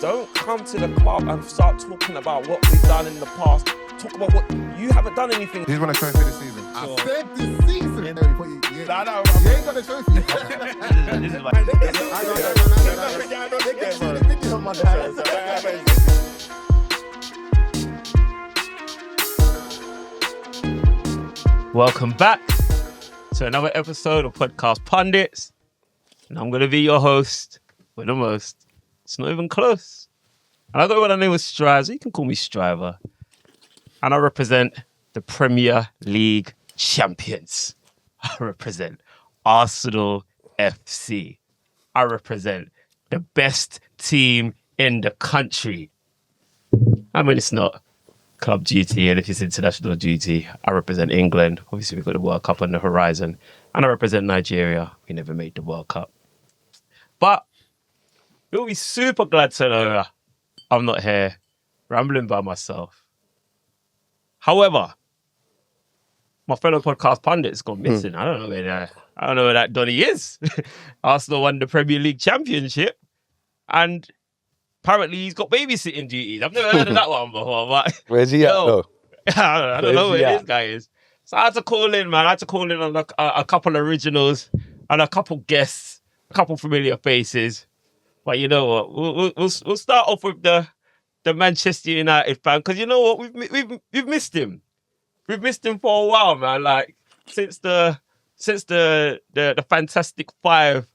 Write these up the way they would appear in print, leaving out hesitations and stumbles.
Don't come to the club and start talking about what we've done in the past. Talk about what you haven't done anything. He's won a trophy this season. I said this season. You ain't got a trophy. This is like... Welcome back to another episode of Podcast Pundits. And I'm going to be your host with the most. It's not even close. And I go by the name of Striver, so you can call me Striver. And I represent the Premier League champions. I represent Arsenal FC. I represent the best team in the country. I mean, it's not club duty, and if it's international duty, I represent England. Obviously, we've got the World Cup on the horizon. And I represent Nigeria. We never made the World Cup. But you'll be super glad to know I'm not here rambling by myself. However, my fellow podcast pundit's gone missing. I don't know where that Donnie is. Arsenal won the Premier League Championship, and apparently he's got babysitting duties. I've never heard of that one before. But where's he at though? I don't know where this guy is. So I had to call in, man. I had to call in on a couple of originals and a couple guests, a couple familiar faces. But you know what? We'll start off with the Manchester United fan, because you know what? We've missed him. We've missed him for a while, man. Like since the Fantastic Five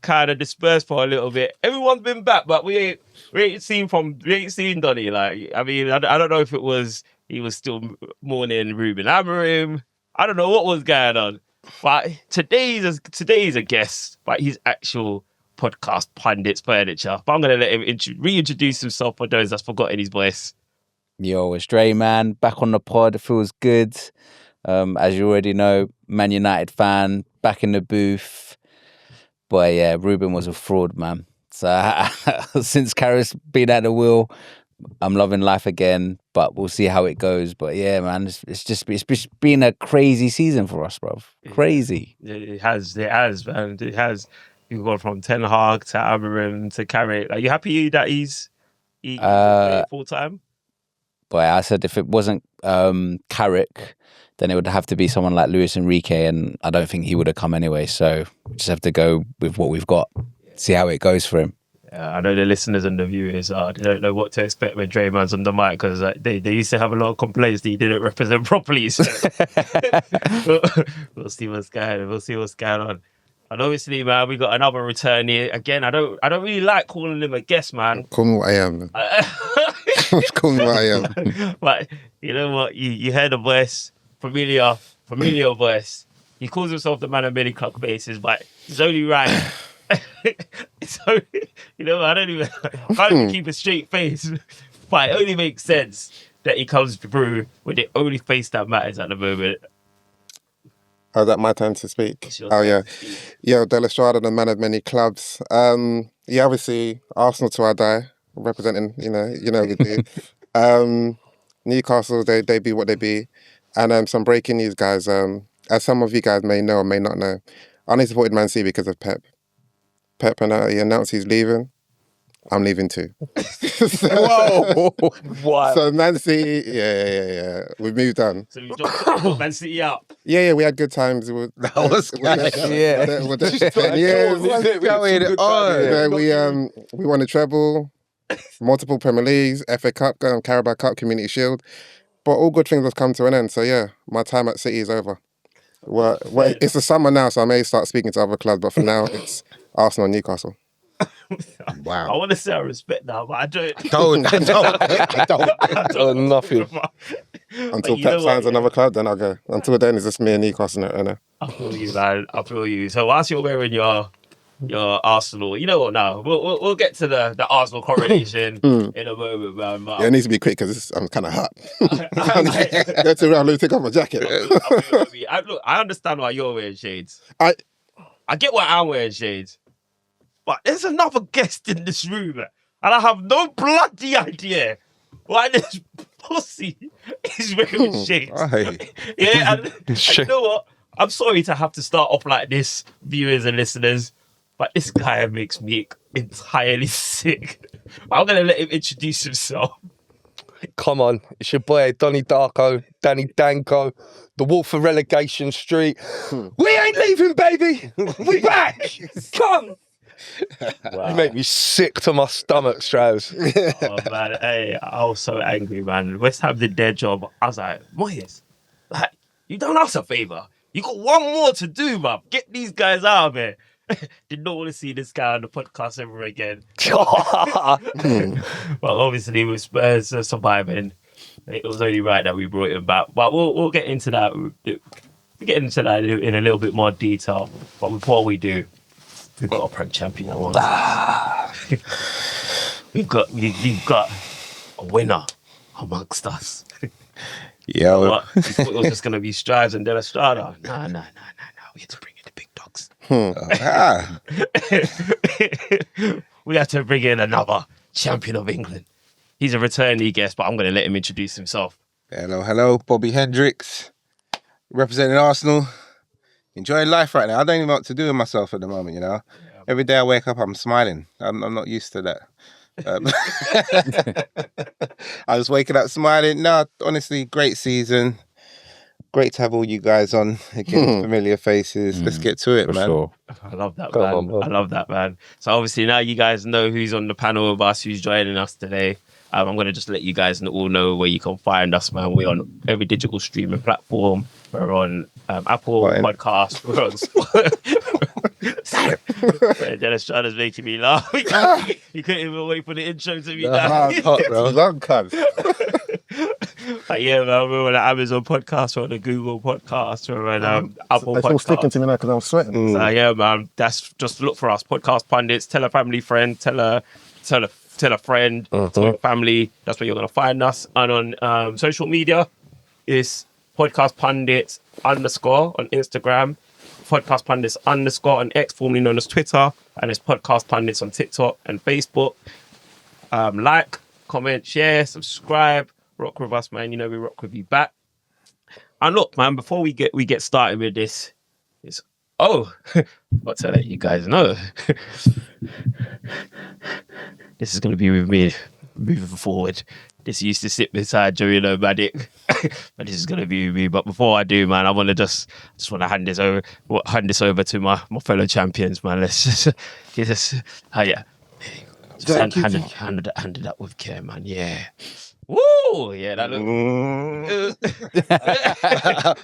kind of dispersed for a little bit. Everyone's been back, but we ain't seen Donnie. Like, I mean, I don't know if it was he was still mourning Ruben Amorim. I don't know what was going on. But today's a guest, but he's actual podcast pundits furniture. But I'm gonna let him reintroduce himself for those that's forgotten his voice. Yo, it's Dre, man. Back on the pod. It feels good. As you already know, Man United fan, back in the booth. But yeah, Ruben was a fraud, man. So since Carrick's been at the wheel, I'm loving life again. But we'll see how it goes. But yeah, man, it's been a crazy season for us, bro. Crazy. It has, man. It has. You've gone from Ten Hag to Amorim to Carrick. Are you happy that he's full time? But I said if it wasn't Carrick, then it would have to be someone like Luis Enrique, and I don't think he would have come anyway. So we just have to go with what we've got, see how it goes for him. I know the listeners and the viewers they don't know what to expect when Draymond's on the mic, because they used to have a lot of complaints that he didn't represent properly. So we'll see what's going on. And obviously, man, we got another return here. Again, I don't really like calling him a guest, man. Call me what I am. Call me what I am. But you know what? You heard the voice, familiar voice. He calls himself the man of many club faces, but it's only right. It's only, I can't even keep a straight face. But it only makes sense that he comes through with the only face that matters at the moment. Oh, is that my time to speak? Yeah. Yo, Della, the man of many clubs. Obviously, Arsenal to our die, representing, we do. Newcastle, they be what they be. And some breaking news, guys. As some of you guys may know or may not know, I only supported Man City because of Pep. Pep he announced he's leaving. I'm leaving too. Whoa! What? So Man City, yeah. We've moved on. So you got Man City out. Yeah, we had good times. That was good. Yeah. 10 years. What's going on? We won a treble, multiple Premier Leagues, FA Cup, Carabao Cup, Community Shield. But all good things have come to an end. So yeah, my time at City is over. Well, it's the summer now, so I may start speaking to other clubs. But for now, it's Arsenal and Newcastle. Wow. I want to say I respect that, but I don't. I don't. Nothing. Until Pep signs another club, then I'll go. Until then, it's just me and Newcastle. I feel you, man. I feel you. So whilst you're wearing your Arsenal, you know what? Now we'll get to the Arsenal coronation in a moment, man. It needs to be quick because I'm kind of hot. Go to around, let me take off my jacket. I understand why you're wearing shades. I get why I'm wearing shades. But there's another guest in this room, and I have no bloody idea why this pussy is wearing shades. Yeah, and you know what? I'm sorry to have to start off like this, viewers and listeners, but this guy makes me entirely sick. I'm going to let him introduce himself. Come on, it's your boy Donnie Darko, Danny Danko, the Wolf of Relegation Street. We ain't leaving, baby. We back. Come. Wow. You make me sick to my stomach, Strauss. Oh man, hey, I was so angry, man. West Ham did their job. I was like, Moyes, like, you done us a favour. You got one more to do, man. Get these guys out of here. Did not want to see this guy on the podcast ever again. Well, obviously with Spurs surviving, it was only right that we brought him back. But we'll get into that. We'll get into that in a little bit more detail. But before we do, we've got a Prem champion at once. We've got a winner amongst us. Yeah, What? You thought it was just going to be Strives and Della. No. We had to bring in the big dogs. We had to bring in another champion of England. He's a returnee guest, but I'm going to let him introduce himself. Hello, Bobby Hendrix, representing Arsenal. Enjoying life right now. I don't even know what to do with myself at the moment, you know. Yeah. Every day I wake up, I'm smiling. I'm not used to that. I was waking up smiling. No, honestly, great season. Great to have all you guys on again, familiar faces. Let's get to it, man. Sure. I love that, man. I love that, man. So obviously now you guys know who's on the panel with us, who's joining us today. I'm going to just let you guys all know where you can find us, man. We're on every digital streaming platform. We're on Apple Podcasts. We're on... Dennis Strada's making me laugh. You couldn't even wait for the intro to be done. Long cuz. Yeah, man, we're on the Amazon podcast, we're on the Google podcast, we're on Apple It's all podcast. sticking to me now because I'm sweating. So yeah, man, that's just look for us. Podcast Pundits, tell a family friend, tell a friend, tell a family. That's where you're gonna find us. And on social media, it's Podcast Pundits _ on Instagram, Podcast Pundits _ on X, formerly known as Twitter, and it's Podcast Pundits on TikTok and Facebook. Like, comment, share, subscribe. Rock with us, man. You know we rock with you back. And look, man, before we get started with this, what to let you guys know. This is gonna be with me moving forward. This used to sit beside Joey Nomadic, but this is gonna be with me. But before I do, man, I want to just want to hand this over to my fellow champions, man. Let's just get this. Just hand it up with care, man. Yeah. Woo! Yeah, that look.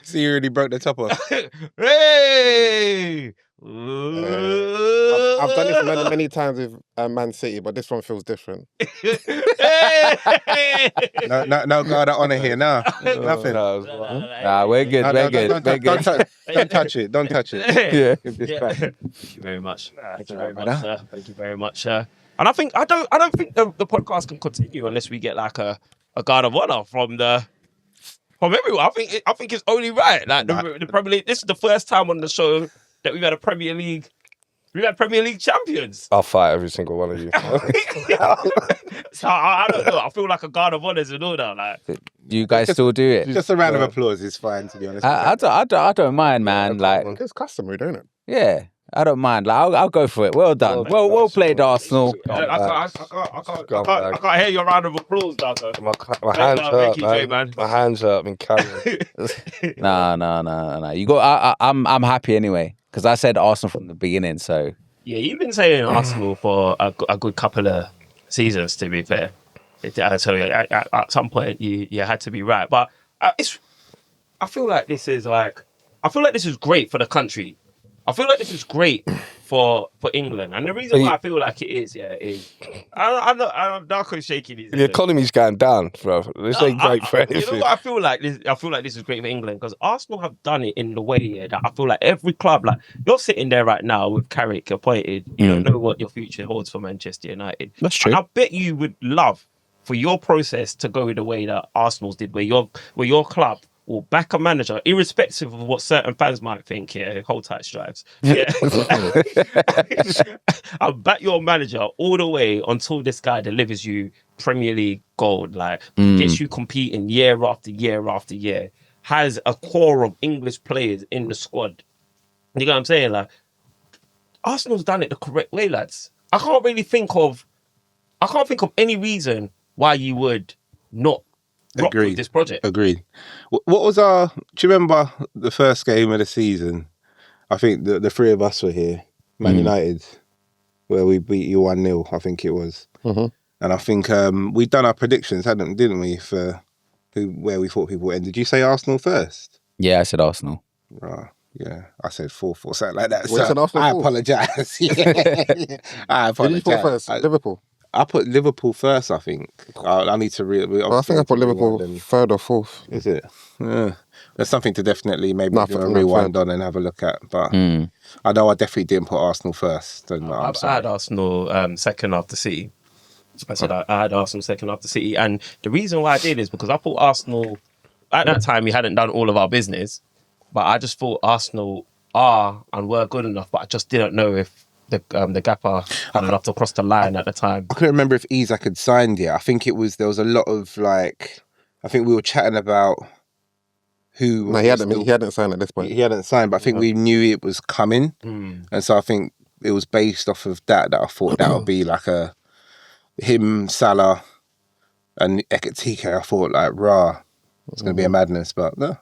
So you already broke the top off. Hey! I've done this many times with Man City, but this one feels different. No guard of honour here, no. Nothing. Nah, we're good. Don't touch it. Don't touch it. Yeah. Give this back. Thank you very much. Thank you very much, sir. Thank you very much, sir. And I don't think the podcast can continue unless we get like a guard of honour from everyone. I think it's only right. Like the Premier League. This is the first time on the show that we've had a Premier League. We've had Premier League champions. I'll fight every single one of you. So I don't know. I feel like a guard of honour is in order. Like, You guys still do it? Just a round of applause is fine, to be honest. I don't mind, man. Like, It's customary, don't it? yeah, I don't mind. Like, I'll go for it. Well done. Well played, Arsenal. I can't hear your round of applause, Darko. My hands Thank you, hurt, Jay, man. man. My hands hurt. I've been carrying. No. You got. I'm happy anyway because I said Arsenal from the beginning. So Yeah, you've been saying Arsenal for a good couple of seasons, to be fair. So at some point you had to be right, but I feel like this is great for the country. I feel like this is great for England, and the reason why I feel like it is, I know Darko's shaking his head. The economy's going down, bro. This ain't great for anything. You know what I feel like? I feel like this is great for England because Arsenal have done it in the way that I feel like every club, like you're sitting there right now with Carrick appointed, you don't know what your future holds for Manchester United. That's true. And I bet you would love for your process to go the way that Arsenal's did, where your club will back a manager, irrespective of what certain fans might think. Yeah, hold tight, Strives. Yeah, I'll back your manager all the way until this guy delivers you Premier League gold, like gets you competing year after year after year, has a core of English players in the squad. You know what I'm saying? Like, Arsenal's done it the correct way, lads. I can't think of any reason why you would not rock with this project. Agreed. What was do you remember the first game of the season? I think the three of us were here, Man United, where we beat you 1-0, I think it was. Mm-hmm. And I think we'd done our predictions, didn't we, for where we thought people would end. Did you say Arsenal first? Yeah, I said Arsenal. Right. Yeah, I said 4-4 or something like that. Well, you said Arsenal I fourth? apologise. I Did you put apologise. first? Liverpool. I put Liverpool first, I think. I need to Well, I think I put Liverpool third or fourth. Is it? Yeah. There's something to definitely maybe No, do a no, rewind third. on and have a look at. But I know I definitely didn't put Arsenal first. And I had Arsenal second after City. So I said I had Arsenal second after City. And the reason why I did is because I thought Arsenal, at that time, we hadn't done all of our business. But I just thought Arsenal are and were good enough. But I just didn't know if the gaffer had enough to cross the line at the time. I couldn't remember if Isak had signed yet. I think there was a lot of like, I think we were chatting about who. No, he hadn't signed at this point. He hadn't signed, but I think we knew it was coming. And so I think it was based off of that I thought that would be like him, Salah, and Ekitike. I thought like, it's going to be a madness, but no.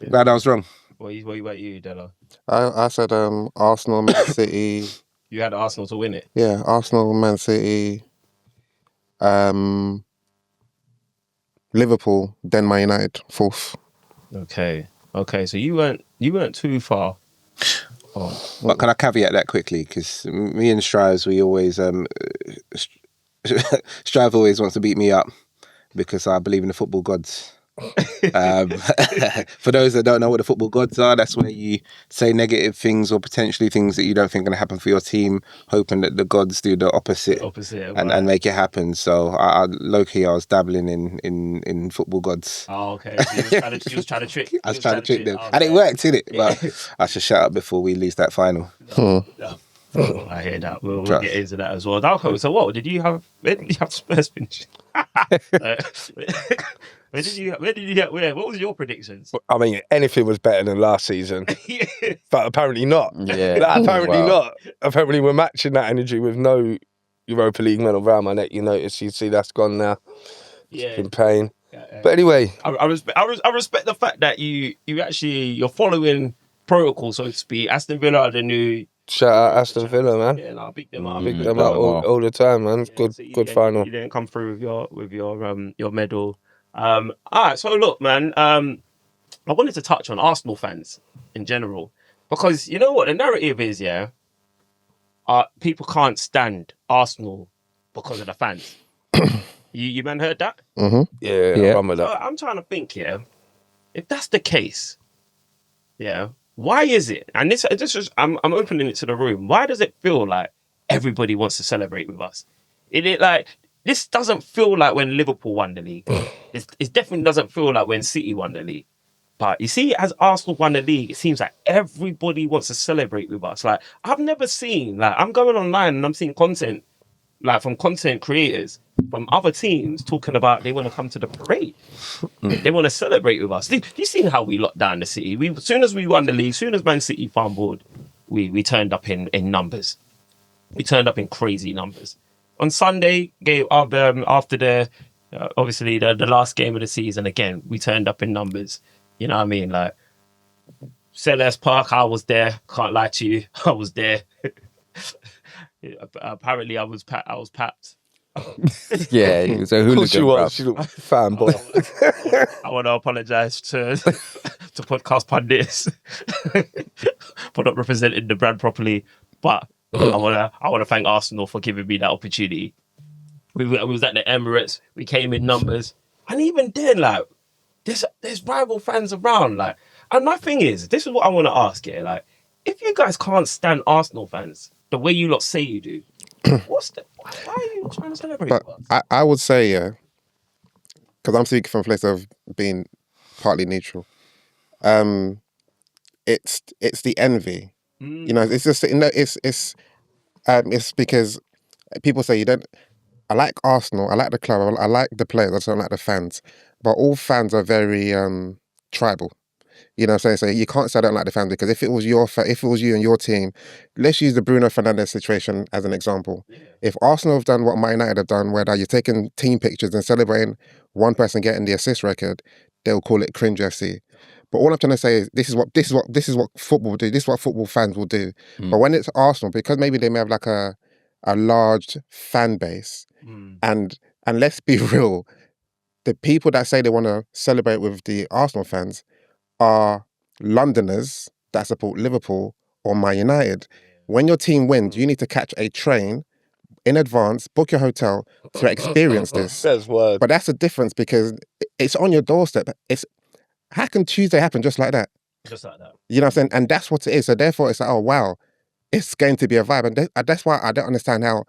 Glad I was wrong. What about you, Della? I said Arsenal, Man City. You had Arsenal to win it. Yeah, Arsenal, Man City, Liverpool, then Man United, fourth. Okay. So you weren't too far. Oh. But can I caveat that quickly? Because me and Strives, we always Strive always wants to beat me up because I believe in the football gods. For those that don't know what the football gods are, that's where you say negative things or potentially things that you don't think are going to happen for your team, hoping that the gods do the opposite and make it happen. So low-key, I was dabbling in football gods. Oh, okay. So you was trying to trick. I was trying to trick them. Okay. And it worked, didn't it? But I should shut up before we lose that final. No. I hear that. We'll get into that as well. Darko, so what? Where did you have Spurs finish? What was your predictions? I mean, anything was better than last season, but apparently not. Yeah. Apparently Wow. not. Apparently we're matching that energy with no Europa League medal around my neck. You notice, you see that's gone now. Yeah. In pain. But anyway, I respect the fact that you're following protocol, so to speak. Aston Villa are the new. shout out Aston Villa, man. Yeah, I'll pick them up. Pick them up all the time, man. Good final. You didn't come through with your medal. All right, so look, man. I wanted to touch on Arsenal fans in general because you know what the narrative is. Yeah, people can't stand Arsenal because of the fans. You man heard that? Mm-hmm. Yeah. I run with So that. I'm trying to think. Yeah, if that's the case, yeah. Why is it? And this is I'm opening it to the room. Why does it feel like everybody wants to celebrate with us? This doesn't feel like when Liverpool won the league. It definitely doesn't feel like when City won the league. But you see, as Arsenal won the league, it seems like everybody wants to celebrate with us. Like I've never seen I'm going online and I'm seeing content from content creators from other teams talking about they want to come to the parade. They want to celebrate with us. You seen how we locked down the City? As soon as we won the league, as soon as Man City fumbled, we turned up in numbers. We turned up in crazy numbers. On Sunday, after the obviously the last game of the season, again, we turned up in numbers. You know what I mean? Like Selhurst Park, I was there. Can't lie to you, I was there. Apparently, I was packed. Yeah, it was a Of hooligan. course you bruv. was, you little fanboy. I want to apologise to podcast pundits for not representing the brand properly, but I want to thank Arsenal for giving me that opportunity. We was at the Emirates. We came in numbers, and even then, like there's rival fans around. Like, and my thing is, this is what I want to ask you. Like, if you guys can't stand Arsenal fans the way you lot say you do, why are you trying to celebrate? But I would say, yeah, because I'm speaking from a place of being partly neutral. It's the envy. You know, it's just it's because people say you don't. I like Arsenal. I like the club. I like the players. I just don't like the fans. But all fans are very tribal. You know what I'm saying? So you can't say I don't like the fans, because if it was if it was you and your team, let's use the Bruno Fernandes situation as an example. If Arsenal have done what Man United have done, where you're taking team pictures and celebrating one person getting the assist record, they'll call it cringe FC. But all I'm trying to say is this is what football will do. This is what football fans will do. But when it's Arsenal, because maybe they may have like a large fan base, and let's be real, the people that say they want to celebrate with the Arsenal fans are Londoners that support Liverpool or Man United. When your team wins, you need to catch a train in advance, book your hotel to experience this. That's word. But that's the difference, because it's on your doorstep. How can Tuesday happen just like that? Just like that. You know what I'm saying? And that's what it is. So therefore, it's like, oh, wow, it's going to be a vibe. And that's why I don't understand how,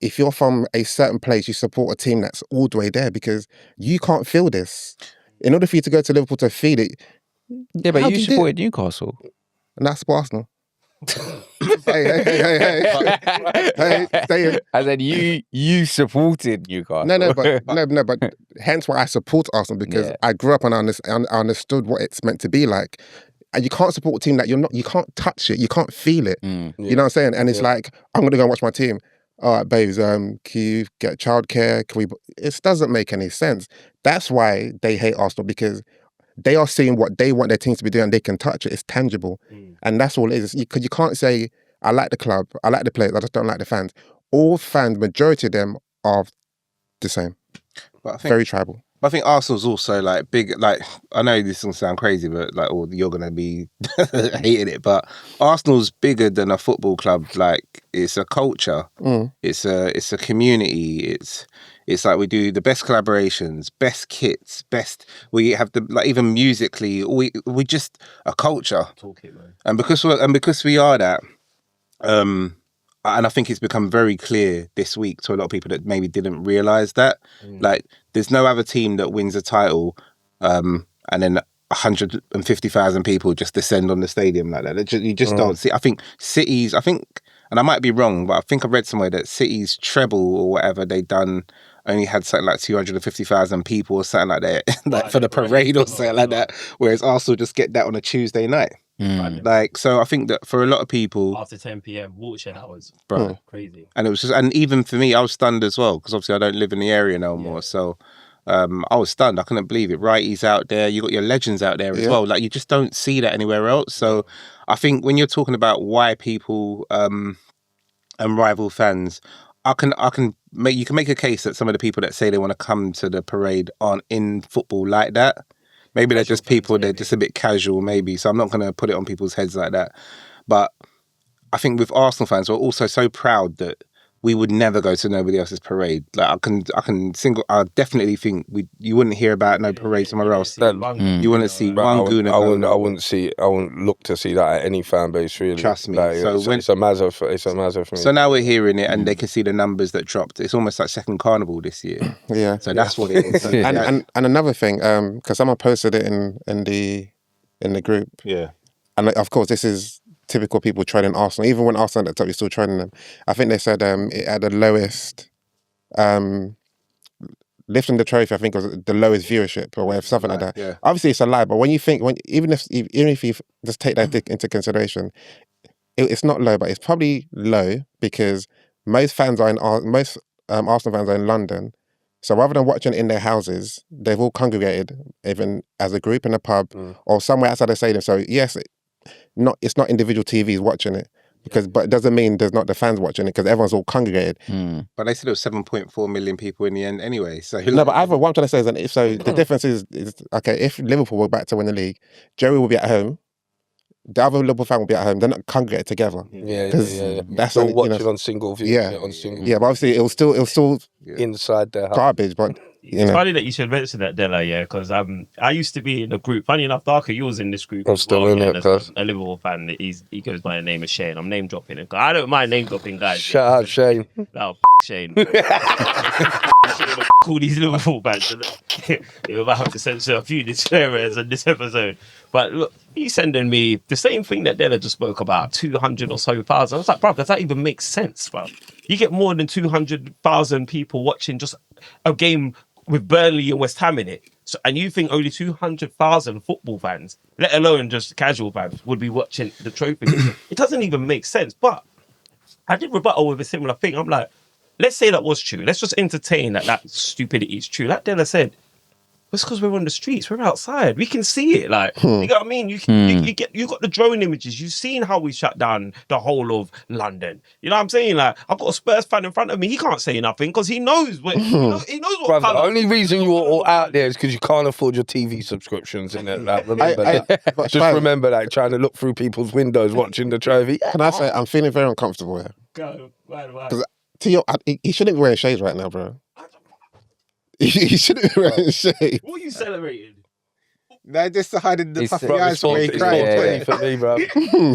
if you're from a certain place, you support a team that's all the way there, because you can't feel this. In order for you to go to Liverpool to feel it, Yeah, but how you do do it? supported Newcastle. And that's Arsenal. hey, stay in. I said you supported Newcastle. No, but hence why I support Arsenal, because Yeah. I grew up and I understood what it's meant to be like. And you can't support a team that you can't touch it, you can't feel it. You know what I'm saying? And it's like, I'm gonna go and watch my team. All right, babes, can you get childcare? It doesn't make any sense. That's why they hate Arsenal, because they are seeing what they want their teams to be doing and they can touch it. It's tangible. And that's all it is. Because you can't say, I like the club, I like the players, I just don't like the fans. All fans, majority of them are the same. But I think, Very tribal. I think Arsenal's also like big. Like, I know this will sound crazy, but like, or you're gonna be hating it, but Arsenal's bigger than a football club. Like, it's a culture. It's a community. It's like we do the best collaborations, best kits, we have the, like, even musically, we just a culture. Talk it, man. And because we are that, and I think it's become very clear this week to a lot of people that maybe didn't realise that. Like, there's no other team that wins a title, and then 150,000 people just descend on the stadium like that. You just don't see. I think City's, and I might be wrong, but I think I read somewhere that City's treble or whatever they done only had something like 250,000 people or something like that, like for the parade or something like that. Whereas Arsenal just get that on a Tuesday night. Like, so I think that for a lot of people, After 10 p.m, watershed hours. bro, Crazy. and it was just, and even for me, I was stunned as well, because obviously I don't live in the area no more. So I was stunned. I couldn't believe it. Righty's out there. You got your legends out there as well. Like, you just don't see that anywhere else. So I think when you're talking about why people and rival fans, you can make a case that some of the people that say they want to come to the parade aren't in football like that. Maybe they're just people, they're just a bit casual, maybe. So I'm not going to put it on people's heads like that. But I think with Arsenal fans, we're also so proud that we would never go to nobody else's parade. Like, I definitely think you wouldn't hear about no parade somewhere else. You wouldn't see one Gooner. I wouldn't look to see that at any fan base, really. Trust me. Like, So it's a massive for me. So now we're hearing it, and they can see the numbers that dropped. It's almost like second carnival this year. Yeah. So that's what it is. And another thing, because someone posted it in the group. Yeah. And of course, this is typical people training Arsenal. Even when Arsenal at the top, you're still training them. I think they said it had the lowest, lifting the trophy, I think was the lowest viewership or whatever, something like that. Yeah. Obviously, it's a lie, but when you think, even if you just take that into consideration, it's not low, but it's probably low because most Arsenal fans are in London. So rather than watching it in their houses, they've all congregated, even as a group in a pub or somewhere outside the stadium. So yes, it's not individual TVs watching it, but it doesn't mean there's not the fans watching it, because everyone's all congregated. But they said it was 7.4 million people in the end anyway. So No, but what I'm trying to say is the difference is okay, if Liverpool were back to win the league, Joey will be at home. The other Liverpool fan will be at home. They're not congregated together. Yeah. That's They'll only, watch it on single view. Yeah. On single Yeah, but obviously it'll still inside their house. garbage. But It's funny that you should mention that, Della, because I used to be in a group. Funny enough, Darko, you was in this group. I'm as still well, in it, and cuz. a Liverpool fan. He goes by the name of Shane. I'm name dropping him. I don't mind name dropping guys. Shout out Shane. Oh, Shane. Call these Liverpool fans. We might have to censor a few disclaimers in this episode. But look, he's sending me the same thing that Della just spoke about, 200 or so thousand. I was like, bro, does that even make sense, bro? You get more than 200,000 people watching just a game with Burnley and West Ham in it. So, and you think only 200,000 football fans, let alone just casual fans, would be watching the trophy? It doesn't even make sense. But I did rebuttal with a similar thing. I'm like, let's say that was true. Let's just entertain that stupidity is true. Like Della said, it's because we're on the streets, we're outside, we can see it. Like, you know what I mean? You got the drone images. You've seen how we shut down the whole of London. You know what I'm saying? Like, I've got a Spurs fan in front of me. He can't say nothing because he knows what he knows what Bruv, the colour. only reason you're all out there is because you can't afford your TV subscriptions, innit? Like, remember that. but Just remember that, trying to look through people's windows watching the trophy. Can I say I'm feeling very uncomfortable here? Go, why? Because he shouldn't be wearing shades right now, bro. He shouldn't be wearing shades. What are you celebrating? They're just hiding the puffy Bro, eyes it's from where he cried. 420 for me, bro.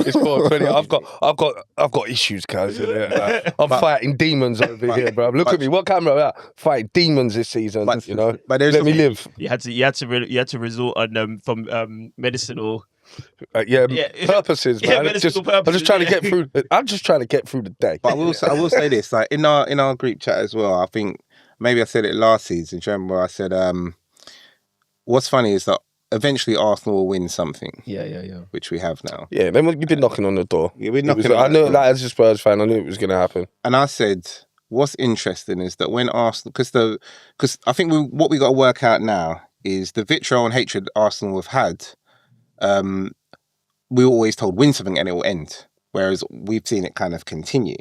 It's 420. I've got issues, cuz. Like, I'm fighting demons over here, bro. Look at me. What camera? Fighting demons this season. But- you know. but there's Let me live. You had to resort on from medicinal. Purposes, man. medicinal I'm purposes, just trying to get through. I'm just trying to get through the day. But I will say this, like in our group chat as well. I think maybe I said it last season. Do you remember? I said, what's funny is that eventually Arsenal will win something. Yeah. Which we have now. Yeah, then you've been knocking on the door. Yeah, we're knocking on I the knew door. that as a Spurs fan. I knew it was going to happen. And I said, what's interesting is that when Arsenal, because I think what we got to work out now is the vitriol and hatred Arsenal have had. We were always told win something and it will end, whereas we've seen it kind of continue.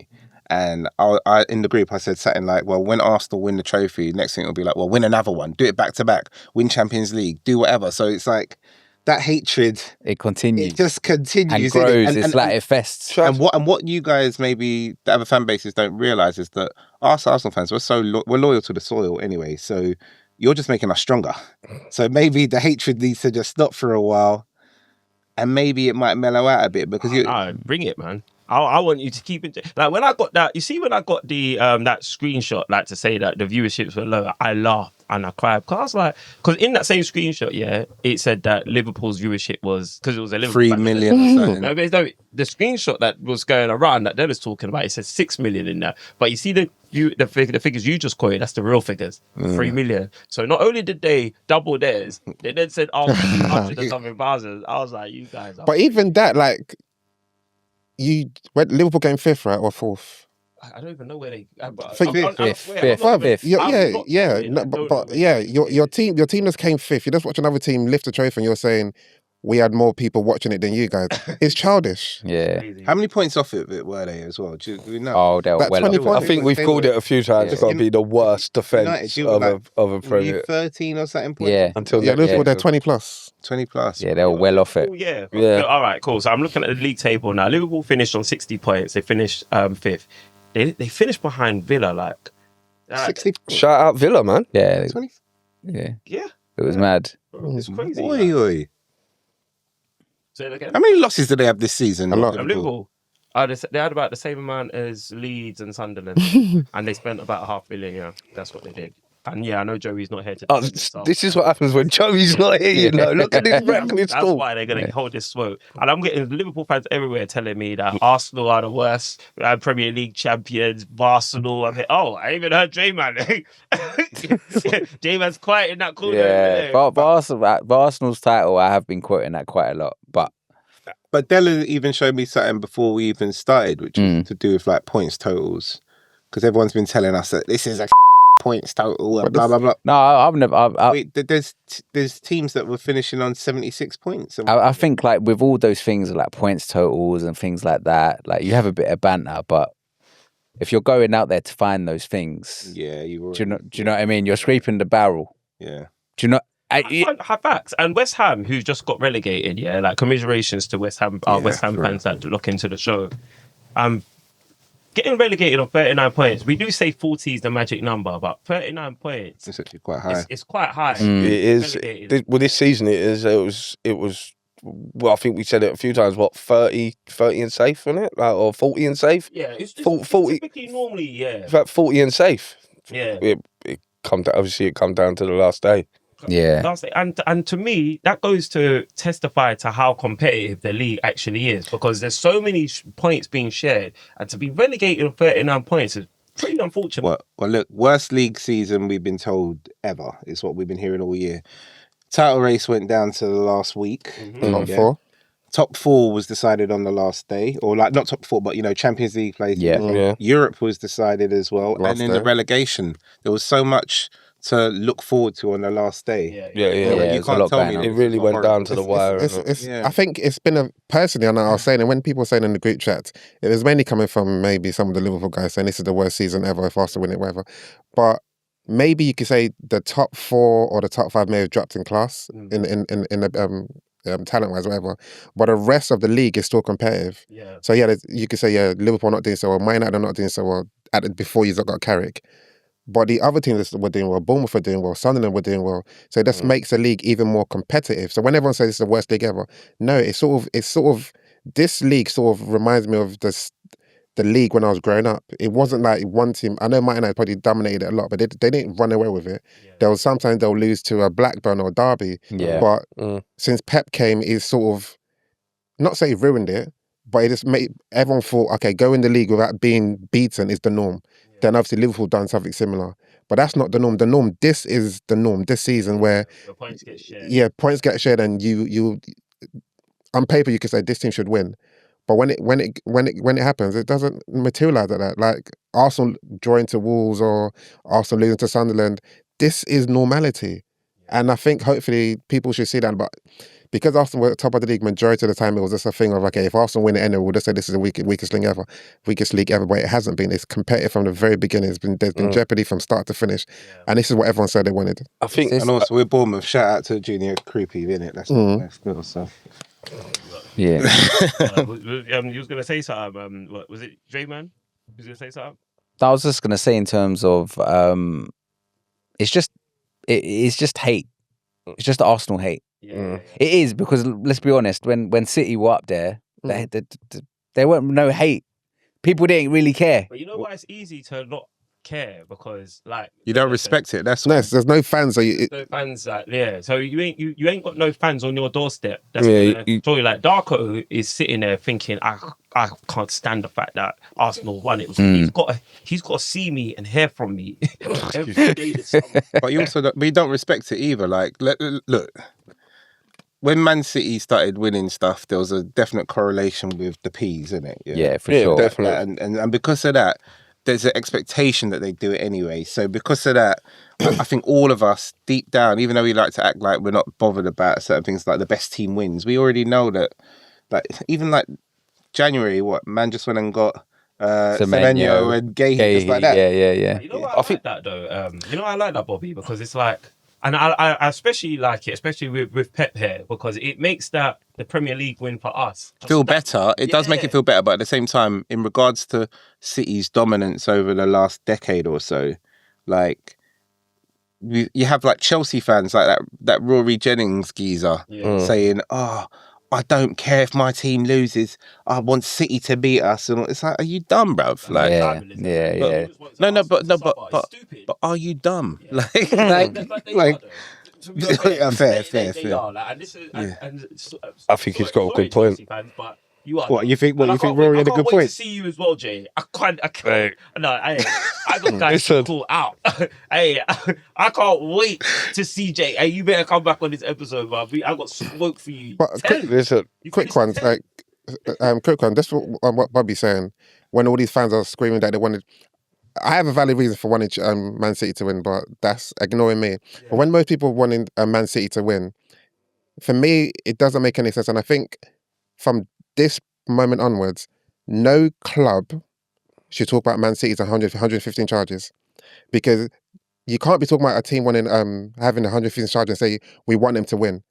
And I in the group I said something like, well, when Arsenal win the trophy, next thing it'll be like, well, win another one, do it back to back, win Champions League, do whatever. So it's like that hatred. It continues. It just continues and grows. innit? It's like it fests. And what you guys maybe the other fan bases don't realise is that us Arsenal fans, we're loyal to the soil anyway. So you're just making us stronger. So maybe the hatred needs to just stop for a while, and maybe it might mellow out a bit because you bring it, man. I want you to keep it. Like when I got that, you see, when I got the that screenshot, like to say that the viewerships were low, I laughed and I cried because I was like, because in that same screenshot, yeah, it said that Liverpool's viewership was because it was a Liverpool 3 million or something. No, the screenshot that was going around that Della's talking about, it says 6 million in there. But you see the figures you just quoted, that's the real figures, 3 million. So not only did they double theirs, they then said, oh, 100 and something thousand. I was like, you guys are... But even that, like, Liverpool came fifth, right, or fourth? I don't even know where they... Fifth. Yeah. No, but your team just came fifth. You just watch another team lift the trophy and you're saying we had more people watching it than you guys. It's childish. Yeah. How many points off it were they as well? Do we know? Oh, they were About well 20 off. points. I think we've called it a few times. It's got to be the worst defence United, of a Were Premier. you 13 or something points? Yeah. Until Yeah, Liverpool, they're 20 plus. 20 plus. Yeah, they were well off it. Oh, yeah. Yeah. All right, cool. So I'm looking at the league table now. Liverpool finished on 60 points. They finished fifth. They finished behind Villa, like... 60. Shout out Villa, man. Yeah. 20. Yeah. Yeah. It was mad. It's crazy. Oi. Say it again. How many losses did they have this season? A lot. Liverpool. They had about the same amount as Leeds and Sunderland, and they spent about $500 million. Yeah, that's what they did. And yeah, I know Joey's not here to. This is what happens when Joey's not here, you know. Look at this record That's score. why they're going to hold this smoke. And I'm getting Liverpool fans everywhere telling me that Arsenal are the worst Premier League champions. Arsenal. I'm like, oh, I even heard J-Man. J-Man's quiet in that corner. Yeah. But Arsenal's title, I have been quoting that quite a lot. But Della even showed me something before we even started, which is to do with like points totals. Because everyone's been telling us that this is a points total and blah, blah, blah. No, I've never. Wait, there's teams that were finishing on 76 points. I think like with all those things like points totals and things like that, like you have a bit of banter, but if you're going out there to find those things, Yeah, you were. do you know what I mean? You're scraping the barrel. Yeah. Do you know? High facts. And West Ham, who's just got relegated, yeah, like commiserations to West Ham, West Ham fans that look into the show. Getting relegated on 39 points. We do say 40 is the magic number, but 39 points. It's actually quite high. It's quite high. It is. Relegated. This season it is. It was. Well, I think we said it a few times. What 30 and safe, wasn't it? Like, or 40 and safe. Yeah, it's 40. typically normally, yeah. In fact, 40 and safe. Yeah. It come down. Obviously, it come down to the last day. Yeah. And to me, that goes to testify to how competitive the league actually is, because there's so many points being shared, and to be relegated on 39 points is pretty unfortunate. Well, look, worst league season we've been told ever, is what we've been hearing all year. Title race went down to the last week. Top four. Top four was decided on the last day, or like not top four, but Champions League places. Yeah. Europe was decided as well, Last and in the day. relegation, there was so much to look forward to on the last day. Yeah. You there's a can't lot tell going me on. It really went down to the wire. I think it's been personally, I know I was saying, and when people were saying in the group chat, it was mainly coming from maybe some of the Liverpool guys saying this is the worst season ever if Arsenal win it, whatever. But maybe you could say the top four or the top five may have dropped in class in the talent wise, whatever. But the rest of the league is still competitive. Yeah. So you could say Liverpool not doing so well, Man United are not doing so well before you got Carrick. But the other teams were doing well, Bournemouth were doing well, Sunderland were doing well. So it just makes the league even more competitive. So when everyone says it's the worst league ever, no, it's sort of this league sort of reminds me of the league when I was growing up. It wasn't like one team. I know Man United probably dominated it a lot, but they didn't run away with it. Yeah. There was sometimes they'll lose to a Blackburn or Derby. Yeah. But since Pep came, he's sort of not say he ruined it, but it just made everyone thought, okay, go in the league without being beaten is the norm. Then obviously Liverpool done something similar. But that's not the norm. The norm, this is the norm this season where The points get shared. yeah, points get shared and you on paper you could say this team should win. But when it happens, it doesn't materialise like that. Like Arsenal drawing to Wolves or Arsenal losing to Sunderland, this is normality. And I think hopefully people should see that. But because Arsenal were top of the league, majority of the time it was just a thing of, okay, if Arsenal win it anyway, we'll just say this is the weakest league ever. But it hasn't been. It's competitive from the very beginning. There's been jeopardy from start to finish. And this is what everyone said they wanted. I think, And also, we're Bournemouth. Shout out to Junior Creepy, innit? That's good. So. Yeah. You was gonna say something. What was it, Dre man? You was gonna say something? I was just gonna say in terms of it's just hate. It's just Arsenal hate. Yeah. It is because let's be honest, when City were up there, there weren't no hate. People didn't really care. But you know why it's easy to not care, because like You don't respect it. That's No, there's no fans. So no fans, so you ain't got no fans on your doorstep. That's Yeah, show you. Like Darko is sitting there thinking, I can't stand the fact that Arsenal won it. He's got to see me and hear from me every day this summer. But you also we don't respect it either. Like, look, when Man City started winning stuff, there was a definite correlation with the P's, isn't it? Yeah, for sure. definitely. And because of that, there's an expectation that they do it anyway. So because of that, I think all of us deep down, even though we like to act like we're not bothered about certain things, like the best team wins, we already know that. Like even like January, man just went and got Semenyo and Gay, just like that. Yeah. You know why I think that though? You know why I like that, Bobby? Because it's like, and I especially like it, especially with Pep here, because it makes the Premier League win for us Feel better. It does make it feel better, but at the same time, in regards to City's dominance over the last decade or so, like you have like Chelsea fans like that Rory Jennings geezer saying, "Oh, I don't care if my team loses. I want City to beat us." And it's like, are you dumb, bruv? Like, yeah. but are you dumb? Yeah. Like, fair. I think he's got a good point. What you think? What you think? Rory had a good I can't wait point. to see you as well, Jay. I can't. Hey. No, I got guys to call out. Hey, I can't wait to see Jay. Hey, you better come back on this episode, man. I got smoke for you. But quick one, like quick one. This is what Bobby's saying. When all these fans are screaming that they wanted, I have a valid reason for wanting Man City to win, but that's ignoring me. But when most people wanting Man City to win, for me, it doesn't make any sense. And I think from this moment onwards, no club should talk about Man City's 115 charges, because you can't be talking about a team wanting having 115 charges and say we want them to win,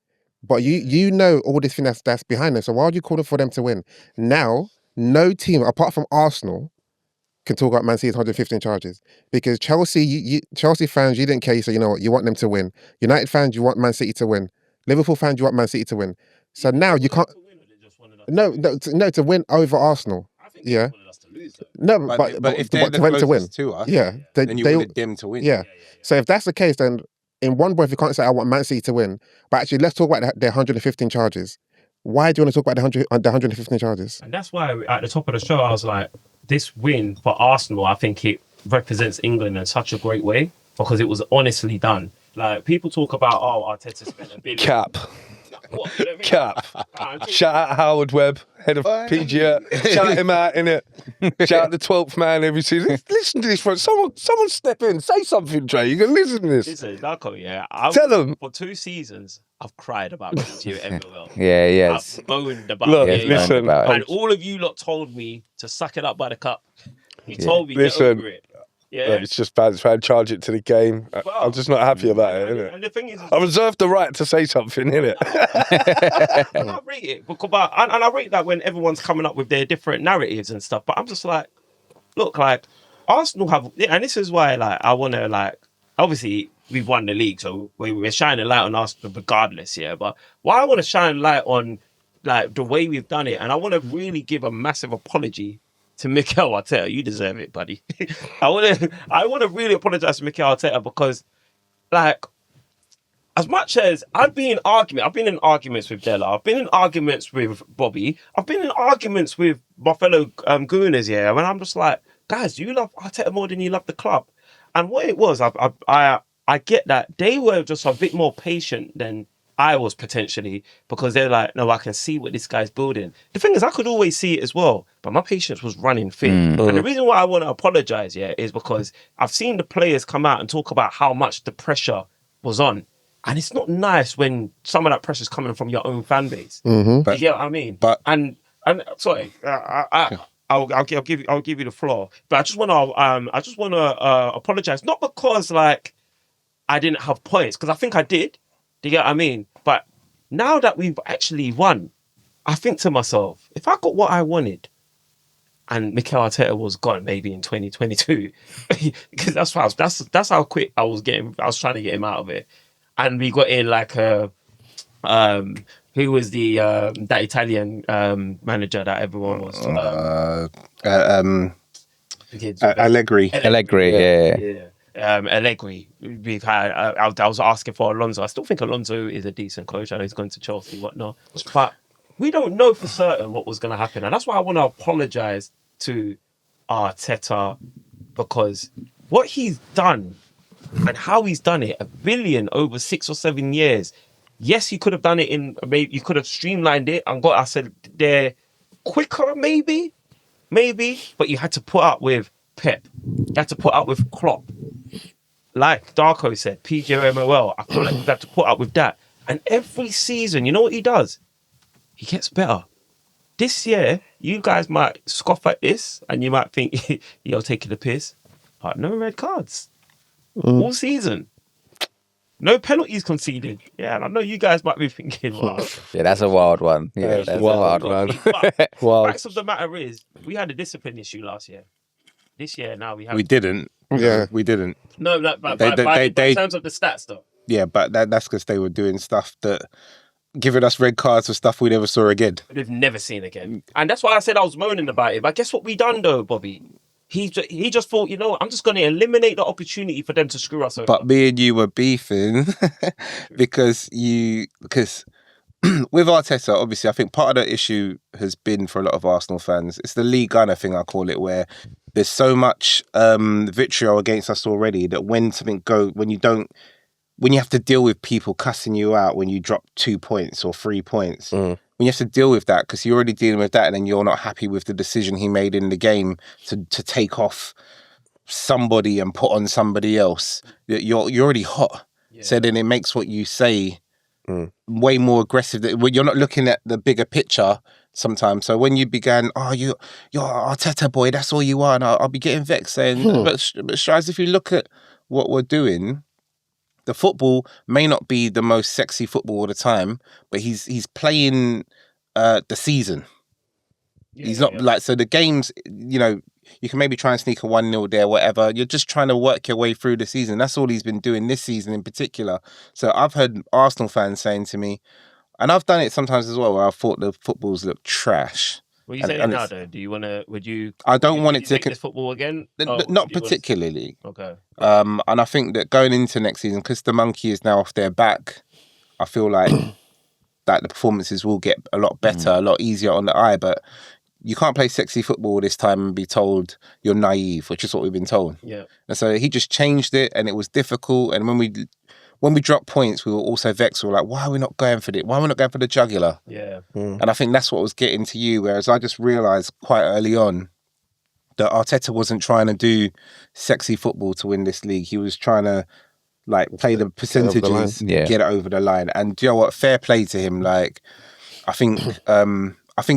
but you know all this thing that's behind them. So why would you call for them to win? Now, no team apart from Arsenal can talk about Man City's 115 charges, because Chelsea fans, you didn't care. So you know what, you want them to win. United fans, you want Man City to win. Liverpool fans, you want Man City to win. So now you can't. No, to win over Arsenal. Yeah. No, but if they're the to win, closest to us, yeah, then you wanted them to win. Yeah. So if that's the case, then in one breath you can't say I want Man City to win. But actually, let's talk about their 115 charges. Why do you want to talk about the 115 charges? And that's why at the top of the show, I was like, this win for Arsenal, I think it represents England in such a great way. because it was honestly done. Like, people talk about, oh, Arteta spent $1 billion. Cap. What? You know what I mean? Cap. Shout out Howard Webb, head of PGA. Shout him out, innit? Shout out the 12th man every season. Listen to this, bro. Someone step in. Say something, Dre. You can listen to this. Listen, Darko, yeah. Tell them. For 2 seasons, I've cried about PGA MLL. Yeah, yes. I've moaned about Look, it. listen. And all of you lot told me to suck it up by the cup. You told me, get over it. Yeah. Look, it's just bad. It's bad. Charge it to the game. I'm just not happy about it, innit? And the thing is, I reserve the right to say something, innit? and I rate it because, and I rate that when everyone's coming up with their different narratives and stuff. But I'm just like, look, like Arsenal have, and this is why, like, I want to, like, obviously we've won the league, so we're shining light on Arsenal regardless, yeah. But why I want to shine light on, like, the way we've done it, and I want to really give a massive apology to Mikel Arteta. You deserve it, buddy. I want to really apologize to Mikel Arteta because, like, as much as I've been in arguments with Della, I've been in arguments with Bobby, I've been in arguments with my fellow Gooners, yeah, and I'm just like, guys, you love Arteta more than you love the club. And what it was, I get that they were just a bit more patient than I was potentially, because they're like, no, I can see what this guy's building. The thing is, I could always see it as well, but my patience was running thin. And the reason why I want to apologize, yeah, is because I've seen the players come out and talk about how much the pressure was on. And it's not nice when some of that pressure is coming from your own fan base. Mm-hmm. You get what I mean? But and sorry, I'll give you the floor. But I just want to apologize, not because like I didn't have points, because I think I did. Do you get what I mean? But now that we've actually won, I think to myself, if I got what I wanted and Mikel Arteta was gone maybe in 2022, because that's how quick I was trying to get him out of it. And we got in like who was that Italian manager that everyone was Allegri. Yeah. Allegri. We've had. I was asking for Alonso. I still think Alonso is a decent coach. I know he's going to Chelsea, whatnot. But we don't know for certain what was going to happen, and that's why I want to apologise to Arteta, because what he's done and how he's done it, $1 billion over 6 or 7 years. Yes, he could have done it maybe you could have streamlined it and got us there quicker, maybe, but you had to put up with Pep. You had to put up with Klopp. Like Darko said, PGMOL, I feel like you have to put up with that. And every season, you know what he does? He gets better. This year, you guys might scoff at this and you might think you're taking the piss. But no red cards. All season. No penalties conceded. Yeah, and I know you guys might be thinking, wow. Yeah, that's a wild one. Yeah, that's a wild one. But Wild. facts of the matter is, we had a discipline issue last year. This year, now we have. We didn't. Yeah. We didn't. No, but in terms of the stats, though. Yeah, but that's because they were doing stuff that, giving us red cards for stuff we never saw again. We've never seen again. And that's why I said I was moaning about it. But guess what we done, though, Bobby? He just thought, you know, I'm just going to eliminate the opportunity for them to screw us over. But me and you were beefing because with Arteta, obviously, I think part of the issue has been for a lot of Arsenal fans, it's the League Gunner thing, I call it, where there's so much vitriol against us already that when you have to deal with people cussing you out when you drop 2 points or 3 points, when you have to deal with that, because you're already dealing with that and then you're not happy with the decision he made in the game to take off somebody and put on somebody else, you're already hot. Yeah. So then it makes what you say way more aggressive. You're not looking at the bigger picture sometimes. So when you began, you're Arteta boy, that's all you are, and I'll be getting vexed saying, but Strides, if you look at what we're doing, the football may not be the most sexy football all the time, but he's playing the season. He's not like, so the games, you know, you can maybe try and sneak a 1-0 there, whatever. You're just trying to work your way through the season. That's all he's been doing this season in particular. So I've heard Arsenal fans saying to me, and I've done it sometimes as well, where I thought the footballs look trash. What are you saying now, though? Do you want to, I don't want it to... this football again? Not particularly. Okay. And I think that going into next season, because the monkey is now off their back, I feel like that the performances will get a lot better, a lot easier on the eye. But you can't play sexy football this time and be told you're naive, which is what we've been told. Yeah. And so he just changed it, and it was difficult. And when we dropped points, we were also vexed. We were like, why are we not going for it? Why are we not going for the jugular? Yeah. And I think that's what was getting to you. Whereas I just realised quite early on that Arteta wasn't trying to do sexy football to win this league. He was trying to like play the percentages, get it over the line. And do you know what? Fair play to him. Like, I think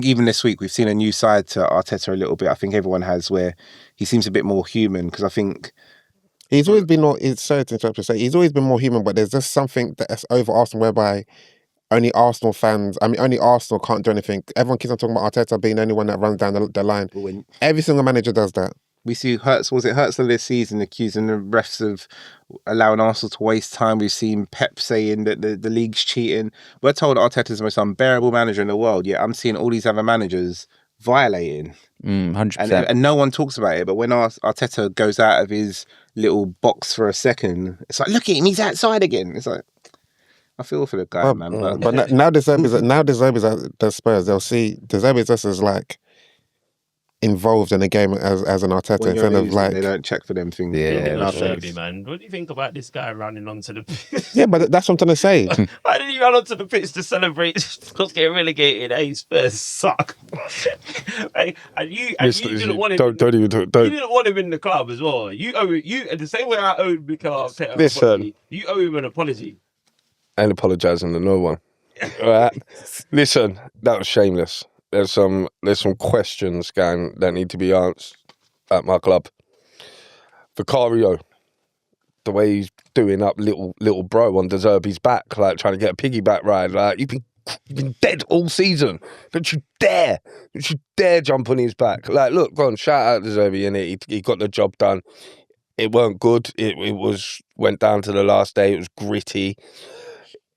even this week we've seen a new side to Arteta a little bit. I think everyone has, where he seems a bit more human, because I think he's always been more. It's sorry to interrupt you, say he's always been more human, but there's just something that's over Arsenal whereby only Arsenal fans, only Arsenal can't do anything. Everyone keeps on talking about Arteta being the only one that runs down the line. Every single manager does that. We see Hertz this season accusing the refs of allowing Arsenal to waste time. We've seen Pep saying that the league's cheating. We're told Arteta's the most unbearable manager in the world, yet I'm seeing all these other managers violating. 100%. And no one talks about it. But when Arteta goes out of his little box for a second, it's like, look at him, he's outside again. It's like, I feel for the guy, man. But now De Zerbi's at the Spurs. They'll see De Zerbi's just as like involved in the game as an Arteta, When instead you're of losing, like they don't check for them things. Man. What do you think about this guy running onto the pitch? yeah, but that's what I'm trying to say. Why did he run onto the pitch to celebrate Scots getting relegated? Hey, Spurs suck. Hey, and you didn't want him. Don't even You didn't want him in the club as well. You the same way I owed Mikel Arteta an apology, you owe him an apology. And apologising to no one. All right. Listen, that was shameless. There's some questions, gang, that need to be answered at my club. Vicario, the way he's doing up little bro on De Zerbi's back, like trying to get a piggyback ride. Like, you've been dead all season. Don't you dare jump on his back. Like, look, go on, shout out De Zerbi, innit? He got the job done. It weren't good. It went down to the last day. It was gritty.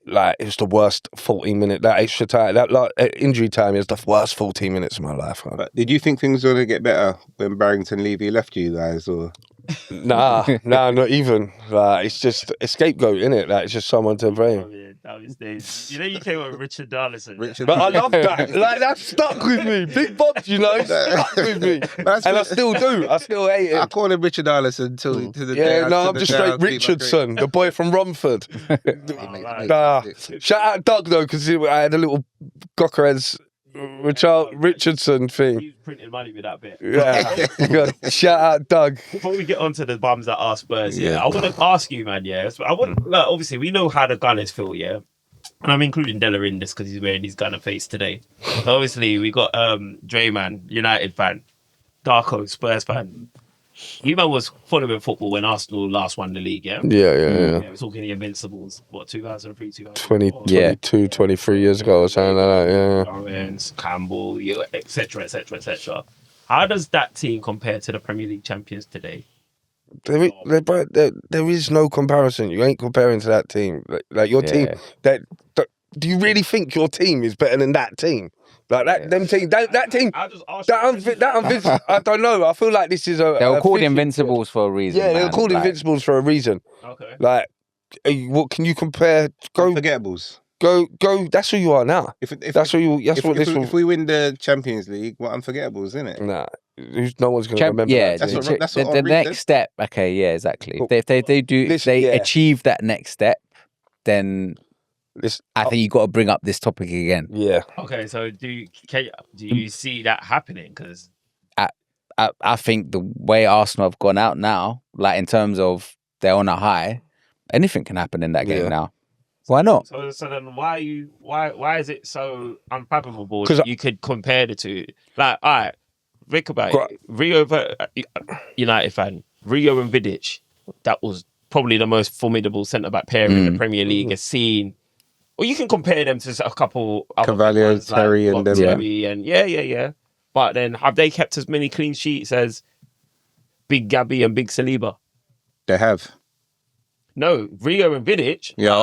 Like, it was the worst 14-minute, that extra time, that injury time is the worst 14 minutes of my life, man. But did you think things were going to get better when Barrington Levy left you guys, or? Nah, not even. Like, it's just a scapegoat, innit? Like, it's just someone to blame. Oh, yeah, that was days. You know, you came up with Richard Darlison. But I love that. Like, that stuck with me. Big Bob, stuck with me. And I still do. I still hate it. I call him Richard Darlison to the day. Yeah, no, I'm just straight Richardson, the boy from Romford. Nah. Shout out Doug, though, because I had a little Gokkerez Richardson thing. He's printing money with that bit. Yeah. Shout out Doug. Before we get on to the bums that are Spurs, I want to ask you, man, obviously we know how the Gunners feel, yeah? And I'm including Della in this because he's wearing his Gunner face today. So obviously we got Dre, man, United fan, Darko, Spurs fan. You man was following football when Arsenal last won the league, yeah? Yeah. We're talking the Invincibles, 2003, 22, 23 years ago or something like that, yeah. Lawrence, Campbell, etc. How does that team compare to the Premier League champions today? There is no comparison. You ain't comparing to that team. Like your team, do you really think your team is better than that team? Like that team. I don't know. I feel like this is a. They were called Invincibles for a reason. Yeah, they were called Invincibles for a reason. Okay. Like, what can you compare? Unforgettables. Go. That's who you are now. If we win the Champions League, what unforgettables, isn't it? Nah, no one's going to remember. Yeah, that. That's what the next step. Okay, yeah, exactly. Cool. If they achieve that next step, then I think you got to bring up this topic again. Yeah. Okay, so do you see that happening? Because I think the way Arsenal have gone out now, like in terms of they're on a high, anything can happen in that game now. Why not? So then why is it so unfathomable that you could compare the two? Like, all right, think about it. Rio, United fan, Rio and Vidic, that was probably the most formidable centre-back pair in the Premier League has seen. Well, you can compare them to a couple other Cavalier, Terry, like, and them. And yeah. But then have they kept as many clean sheets as Big Gabby and Big Saliba? They have. No, Rio and Vidic. Yeah.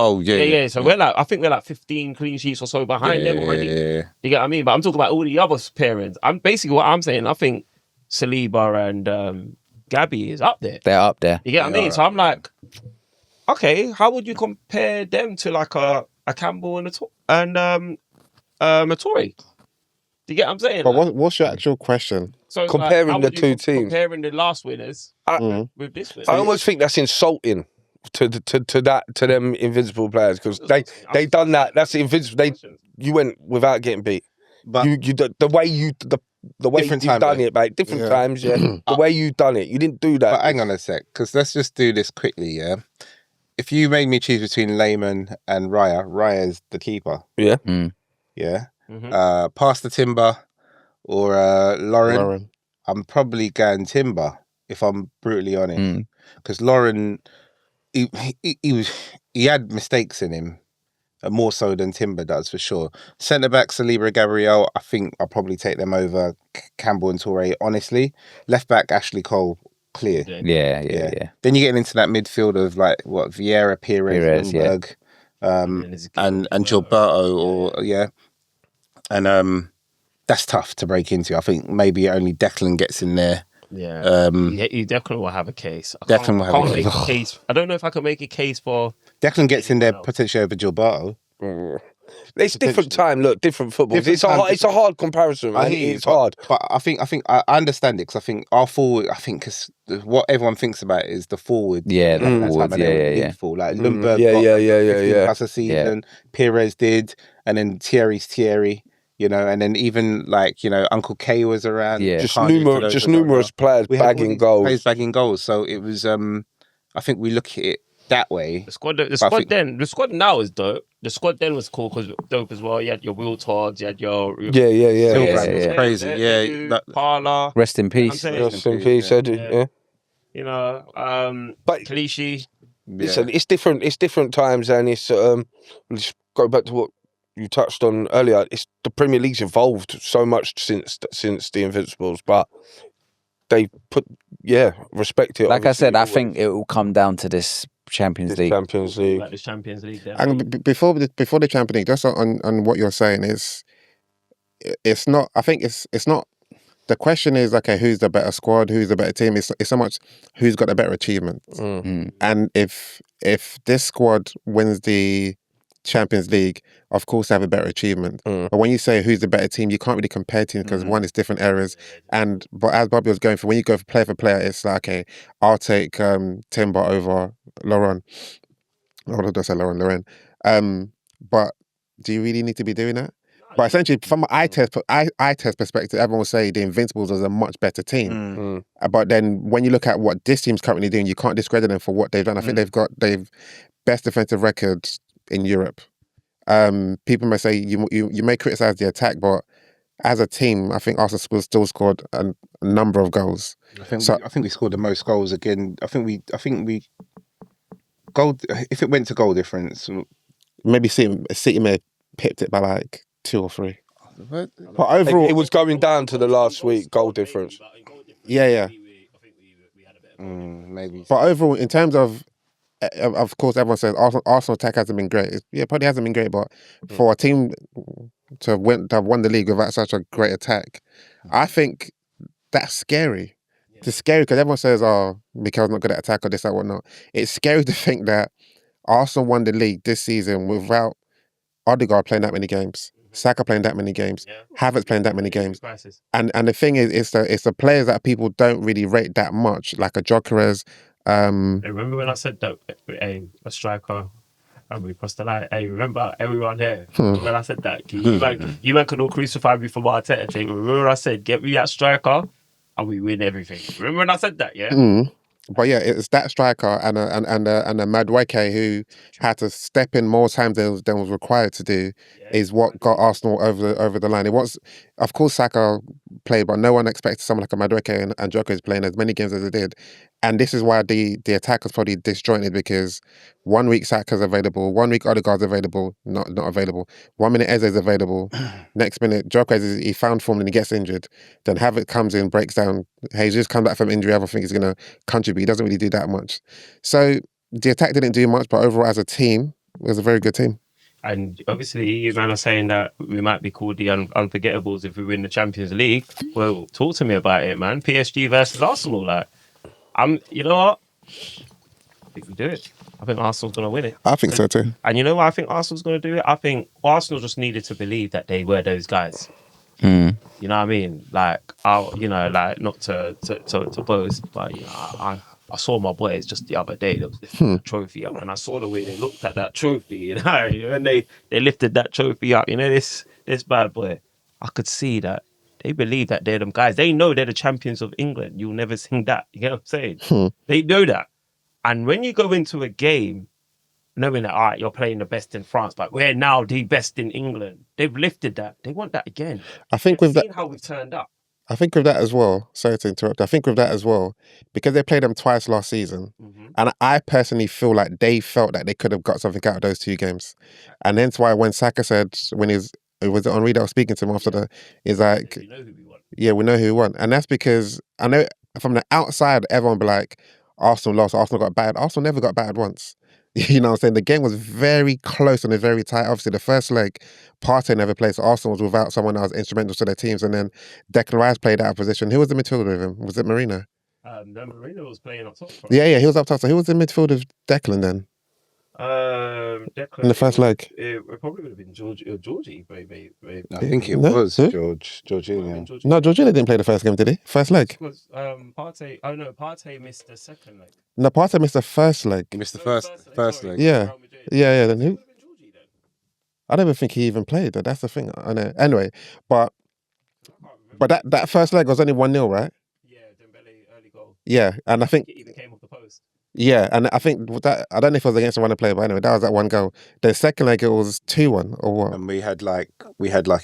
So I think we're like 15 clean sheets or so behind them already. Yeah. You get what I mean? But I'm talking about all the other pairings. I'm basically what I'm saying. I think Saliba and Gabby is up there. They're up there. You get what I mean? Right. So I'm like, okay, how would you compare them to like a Campbell and a Tory? Do you get what I'm saying? But Like, what's your actual question? so it's comparing how the would you two teams. comparing the last winners with this winner. I almost think that's insulting to them Invincible players because they done that. That's the Invincible. You went without getting beat. But The way you Different you've time, done though. it, mate. Different Yeah. times, yeah. The way you done it, you didn't do that. But hang on a sec, because let's just do this quickly, yeah? If you made me choose between Lehman and Raya's the keeper, Yeah. yeah? Mhm. Past the Timber or Lauren, Lauren. I'm probably going Timber, if I'm brutally honest. Because Lauren, he had mistakes in him, more so than Timber does, for sure. Centre-back, Saliba, Gabriel, I think I'll probably take them over Campbell and Toure, honestly. Left-back, Ashley Cole, clear. Yeah. Then you're getting into that midfield of like what Vieira, Pires, yeah. Lundberg, and Gilberto, or and that's tough to break into. I think maybe only Declan gets in there. Yeah, you definitely will have a case. Declan will have a make a case. I don't know if I can make a case for. Declan gets in there potentially over Gilberto. It's different time. Look, different football. Different It's a hard comparison, man. It's hard. But I think I understand it because I think our forward. I think because what everyone thinks about is the forward. Yeah, the That's forwards, how they yeah. lethal. Like Lundberg, Yeah. 15 plus a season. Pires did, and then Thierry's Thierry. And then even like Uncle K was around. Yeah. Just numerous players bagging goals. Players bagging goals. So it was. I think we look at it that way. The squad now is dope. The squad then was cool because dope as well. You had your Will Tods, you had your Yeah. Silva was crazy. Yeah, Parla. Rest in peace. Rest in peace, Eddie. Yeah. But Clichy. Listen, it's different. It's different times, and it's let's go back to what you touched on earlier. It's the Premier League's evolved so much since the Invincibles, but they respect it. Like I said, I think it will come down to this Champions League. Champions League. Like the Champions League. And before the Champions League, just on what you're saying it's not. I think it's not. The question is, okay, who's the better squad? Who's the better team? It's so much who's got the better achievement. And if this squad wins the Champions League, of course they have a better achievement. But when you say who's the better team, you can't really compare teams because one is different areas. But as Bobby was going for, when you go for player, it's like, okay, I'll take Timber over Lauren. What did I say, Lauren? But do you really need to be doing that? But essentially, from an eye test perspective, everyone will say the Invincibles is a much better team. But then when you look at what this team's currently doing, you can't discredit them for what they've done. I think they've best defensive records in Europe. People may say you may criticize the attack, but as a team, I think Arsenal still scored a number of goals. I think we scored the most goals again. I think we goal. If it went to goal difference, maybe City may have pipped it by like 2 or 3. But overall, it was going down to the last week goal difference. Yeah. Maybe. But overall, in terms of course, everyone says Arsenal attack hasn't been great. Yeah, probably hasn't been great, but for a team to have won the league without such a great attack, I think that's scary. It's scary because everyone says, "Oh, Mikel's not good at attack or this, that, whatnot." It's scary to think that Arsenal won the league this season without Odegaard playing that many games, Saka playing that many games, Havertz playing that many games, and the thing is, it's the players that people don't really rate that much, like a Gyökeres. Remember when I said that a striker and we crossed the line? Hey, remember everyone here when I said that? You man could all crucify me for my Arteta thing. Remember when I said get me that striker and we win everything? Remember when I said that? Yeah. But yeah, it's that striker and a Madueke who had to step in more times than was required to do is what got Arsenal over the line. It was, of course, Saka played, but no one expected someone like a Madueke and Gyökeres playing as many games as they did. And this is why the attack was probably disjointed, because 1 week Saka's available, 1 week Odegaard's available, not available. 1 minute Eze's available, next minute Gyökeres he found form and he gets injured. Then Havertz comes in, breaks down. Jesus comes back from injury. Everyone thinks he's going to contribute. He doesn't really do that much. So the attack didn't do much, but overall as a team, it was a very good team. And obviously, you man are saying that we might be called the unforgettables if we win the Champions League. Well, talk to me about it, man. PSG versus Arsenal, like. You know what? I think we do it. I think Arsenal's going to win it. I think so too. And you know why I think Arsenal's going to do it? I think Arsenal just needed to believe that they were those guys. Mm. You know what I mean? Like, like not to boast, but I saw my boys just the other day. They was lifting that trophy up, and I saw the way they looked at that trophy. And they lifted that trophy up. This bad boy. I could see that they believe that they're them guys. They know they're the champions of England. You'll never sing that. You get what I'm saying? They know that. And when you go into a game, knowing that, all right, you're playing the best in France, but we're now the best in England. They've lifted that. They want that again. I think They've with that, seen how we've turned up. I think with that as well, sorry to interrupt, I think with that as well, because they played them twice last season, and I personally feel like they felt that they could have got something out of those 2 games. And hence why when Saka said, when it was Henri that was speaking to him after he's like, We know who we want. yeah, we know who won. And that's because I know from the outside, everyone be like, Arsenal lost, Arsenal got battered. Arsenal never got battered once. You know what I'm saying? The game was very close and very tight. Obviously, the first leg, Partey never played, so Arsenal was without someone that was instrumental to their teams. And then Declan Rice played out of position. Who was the midfielder with him? Was it Marino? No, Marino was playing up top. Yeah, he was up top. So who was the midfield of Declan then? Declan, In the first leg? It probably would have been Georgie, maybe. I think it No? was Who? Jorginho. No, Jorginho didn't play the first game, did he? First leg? Because Partey. Oh no, Partey missed the second leg. No, Partey missed the first leg. He missed the first leg. Yeah. Yeah. Then who? I don't even think he even played. That's the thing. I know. Anyway, but that first leg was only 1-0, right? Yeah, Dembele early goal. Yeah, and I think It even came off the post. yeah, and I think that I don't know if it was against a runner player, but anyway, that was that one goal. The second leg it was 2-1 or what? And we had like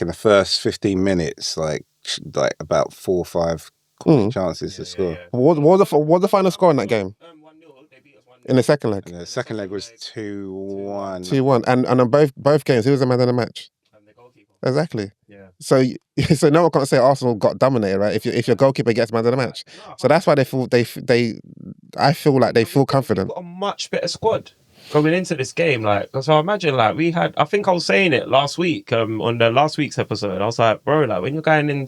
in the first 15 minutes, like about 4 or 5 chances to score. What was the final score in that game? 1-0. They beat us 1-0. In the second leg? And the second leg was 2-1. 2-1. And on both games, who was the man of the match? The goalkeeper. Exactly. Yeah. So no one can't say Arsenal got dominated, right? If your goalkeeper gets man of the match. So that's why I feel like they feel confident. We've got a much better squad going into this game. Like, so I imagine, like, I think I was saying it last week, on the last week's episode. I was like, bro, like, when you're going in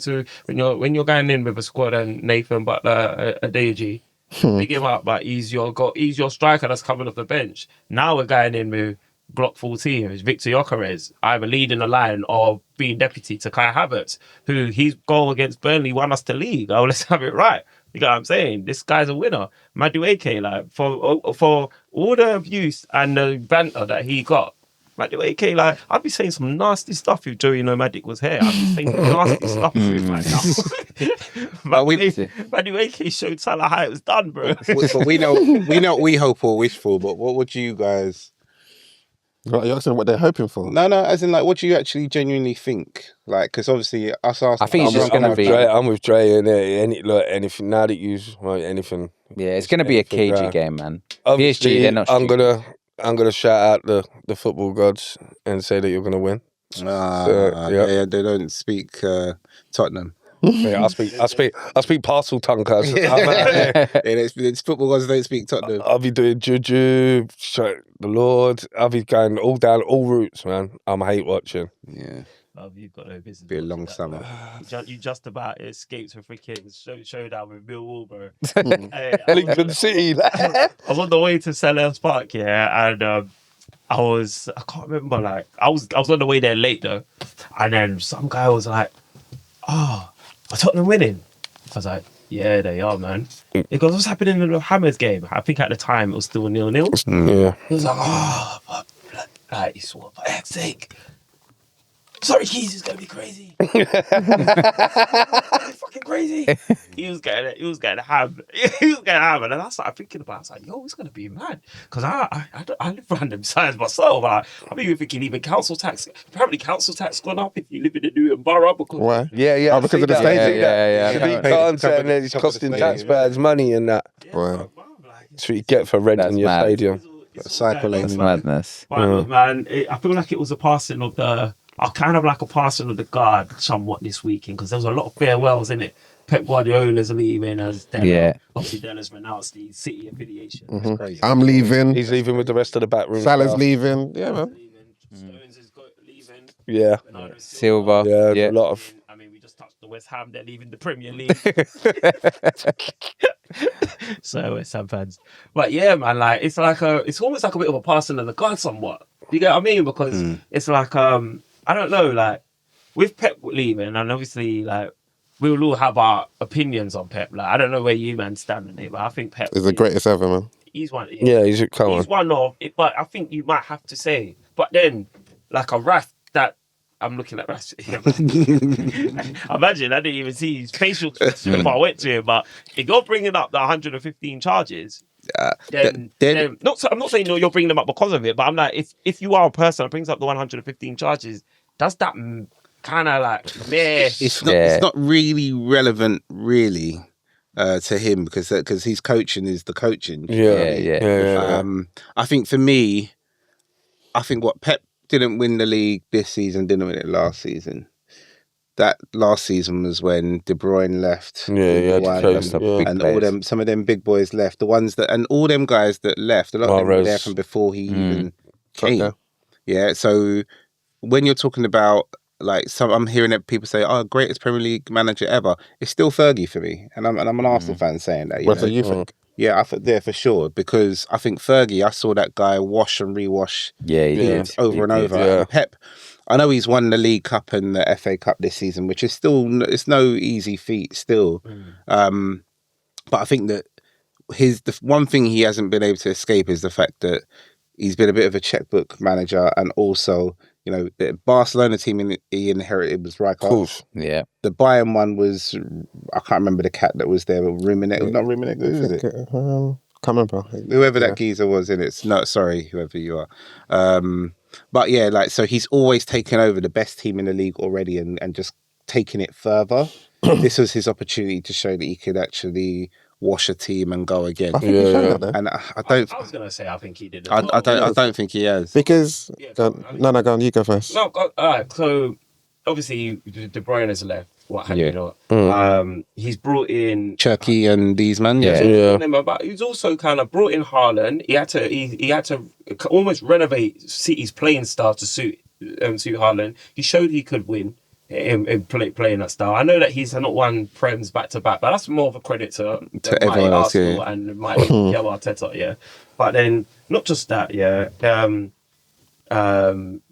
with a squad and Nathan Butler, a Deji, pick him up, like, he's your striker that's coming off the bench. Now we're going in with Glock 14, who's Victor Gyökeres, either leading the line or being deputy to Kai Havertz, who his goal against Burnley won us the league. Oh, let's have it right. You know what I'm saying? This guy's a winner. Madueke, like, for all the abuse and the banter that he got, Madueke, like, I'd be saying some nasty stuff if Joey Nomadic was here. I'd be saying nasty stuff to him right now. Madueke showed Salah how it was done, bro. But we know what we hope or wish for, but what would you guys... You're asking what they're hoping for? No, as in, like, what do you actually genuinely think? Like, because obviously us Arsenal... I think it's just going to be... I'm with Dre in it. Anything now that you anything. Yeah, it's going to be a cagey game, man. Obviously, PSG, they're not stupid. I'm gonna shout out the football gods and say that you're gonna win. They don't speak Tottenham. Yeah, I speak parcel tongue, cuz. It's football gods don't speak Tottenham. I'll be doing juju, the Lord. I'll be going all down all routes, man. I'm hate watching. Yeah. Oh, you've got no business. Be a long summer. You just about escaped a freaking showdown with Bill Bro. Wellington City. I was on the way to Sellers Park, yeah, and I can't remember, like, I was on the way there late though, and then some guy was like, "Oh, are Tottenham winning?" I was like, "Yeah, they are, man." He goes, "What's happening in the Hammers game?" I think at the time it was still 0-0. Yeah. He was like, "Oh, but, like, it's what, for heck's sake. Sorry, Keys is gonna be crazy. Fucking crazy." He was getting ham. And then I started thinking about it. I was like, yo, it's gonna be mad. Because I live around them sides myself. I'm even thinking even council tax. Apparently council tax gone up if you live in the Newton borough because Why? Yeah. Oh, because of the stadium. Yeah. And then it's costing taxpayers money and that. Wow. That's what you get for renting your mad. stadium. Cycling. That's madness. But, man, I feel like it was a passing of the guard somewhat this weekend because there was a lot of farewells in it. Pep Guardiola's leaving as Della. Yeah. Obviously, Della's renounced the City affiliation. I'm leaving. He's leaving with the rest of the backroom. Salah's staff. leaving. Yeah, man. Stones is leaving. Yeah. Bernardo Silva. Yeah, a lot of. I mean, we just touched the West Ham. They're leaving the Premier League. So West Ham fans. But yeah, man, like it's almost like a bit of a passing of the guard somewhat. Do you get what I mean? Because it's like I don't know, like with Pep leaving, and obviously, like, we will all have our opinions on Pep. Like, I don't know where you man stand on it, but I think Pep He's the greatest ever, man. He's one. Yeah, he's one of it, but I think you might have to say. But then, like a Raf that I'm looking at Raf. Imagine I didn't even see his facial expression if I went to him. But if you're bringing up the 115 charges, then I'm not saying you're bringing them up because of it, but I'm like, if you are a person that brings up the 115 charges, does that kind of like it's not really relevant, really. To him because his coaching is the coaching. Yeah. I think for me, what Pep didn't win the league this season, didn't win it last season. That last season was when De Bruyne left. And all them, some of them big boys left. The ones that, and all them guys that left, a lot of them were there from before he even came. Yeah, so when you're talking about, like, I'm hearing that people say, "Oh, greatest Premier League manager ever." It's still Fergie for me, and I'm an Arsenal fan saying that. What do you think? Yeah, I think there for sure, because I think Fergie, I saw that guy wash and rewash over and over. Yeah. And Pep, I know he's won the League Cup and the FA Cup this season, which is still, it's no easy feat still. But I think that the one thing he hasn't been able to escape is the fact that he's been a bit of a checkbook manager, and also, you know, the Barcelona team he inherited was Rijkaard. Of course. Yeah. The Bayern one was, I can't remember the cat that was there, but Ruminec, not Ruminec, who was it? Can't remember. Whoever that geezer was in it. No, sorry, whoever you are. But yeah, like, so he's always taken over the best team in the league already and just taking it further. This was his opportunity to show that he could actually wash a team and go again. I think he showed that, though. And I don't. I was gonna say I think he did. I don't think he has. Because go on, you go first. No, all right. So obviously De Bruyne has left. What have you not? He's brought in Chucky and these man. But he's also kind of brought in Haaland. He had to almost renovate City's playing style to suit Haaland. He showed he could win in playing that style. I know that he's not won Prems back to back, but that's more of a credit to everyone else, Arsenal and Mighty Arteta. Yeah, but then not just that. Yeah.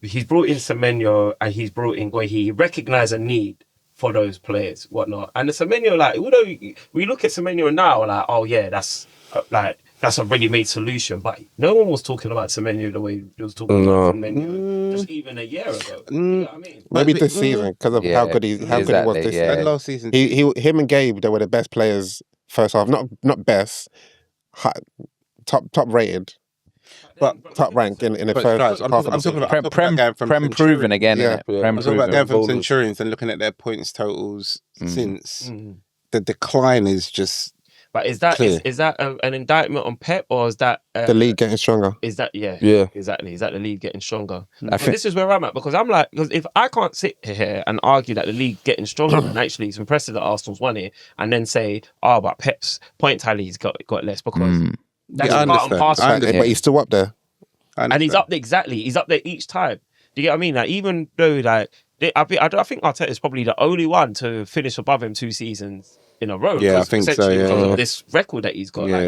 He's brought in Semenyo and he's brought in Gueye. He recognised a need for those players, whatnot. And the Semenyo, like, although we look at Semenyo now, like, oh yeah, that's a ready-made solution. But no one was talking about Semenyo the way he was talking about Semenyo just even a year ago. You know what I mean? Maybe this season, because of how good he was this season. Last season, Him and Gabe, they were the best players first half. Not best, top rated. But top rank in the first half. I'm talking about Prem proven again. Yeah. I'm talking about going from Centurions and looking at their points totals since. The decline is just. But is that an indictment on Pep, or is that the league getting stronger? Is that exactly? Is that the league getting stronger? This is where I'm at, because I'm like, because if I can't sit here and argue that the league getting stronger and actually it's impressive that Arsenal's won it, and then say, oh, but Pep's point tally's got less because. That's part and parcel. But he's still up there. And he's up there, exactly. He's up there each time. Do you get what I mean? Like, even though, like, I think Arteta is probably the only one to finish above him 2 seasons in a row. Yeah, I think so. Yeah. Because of this record that he's got. Like,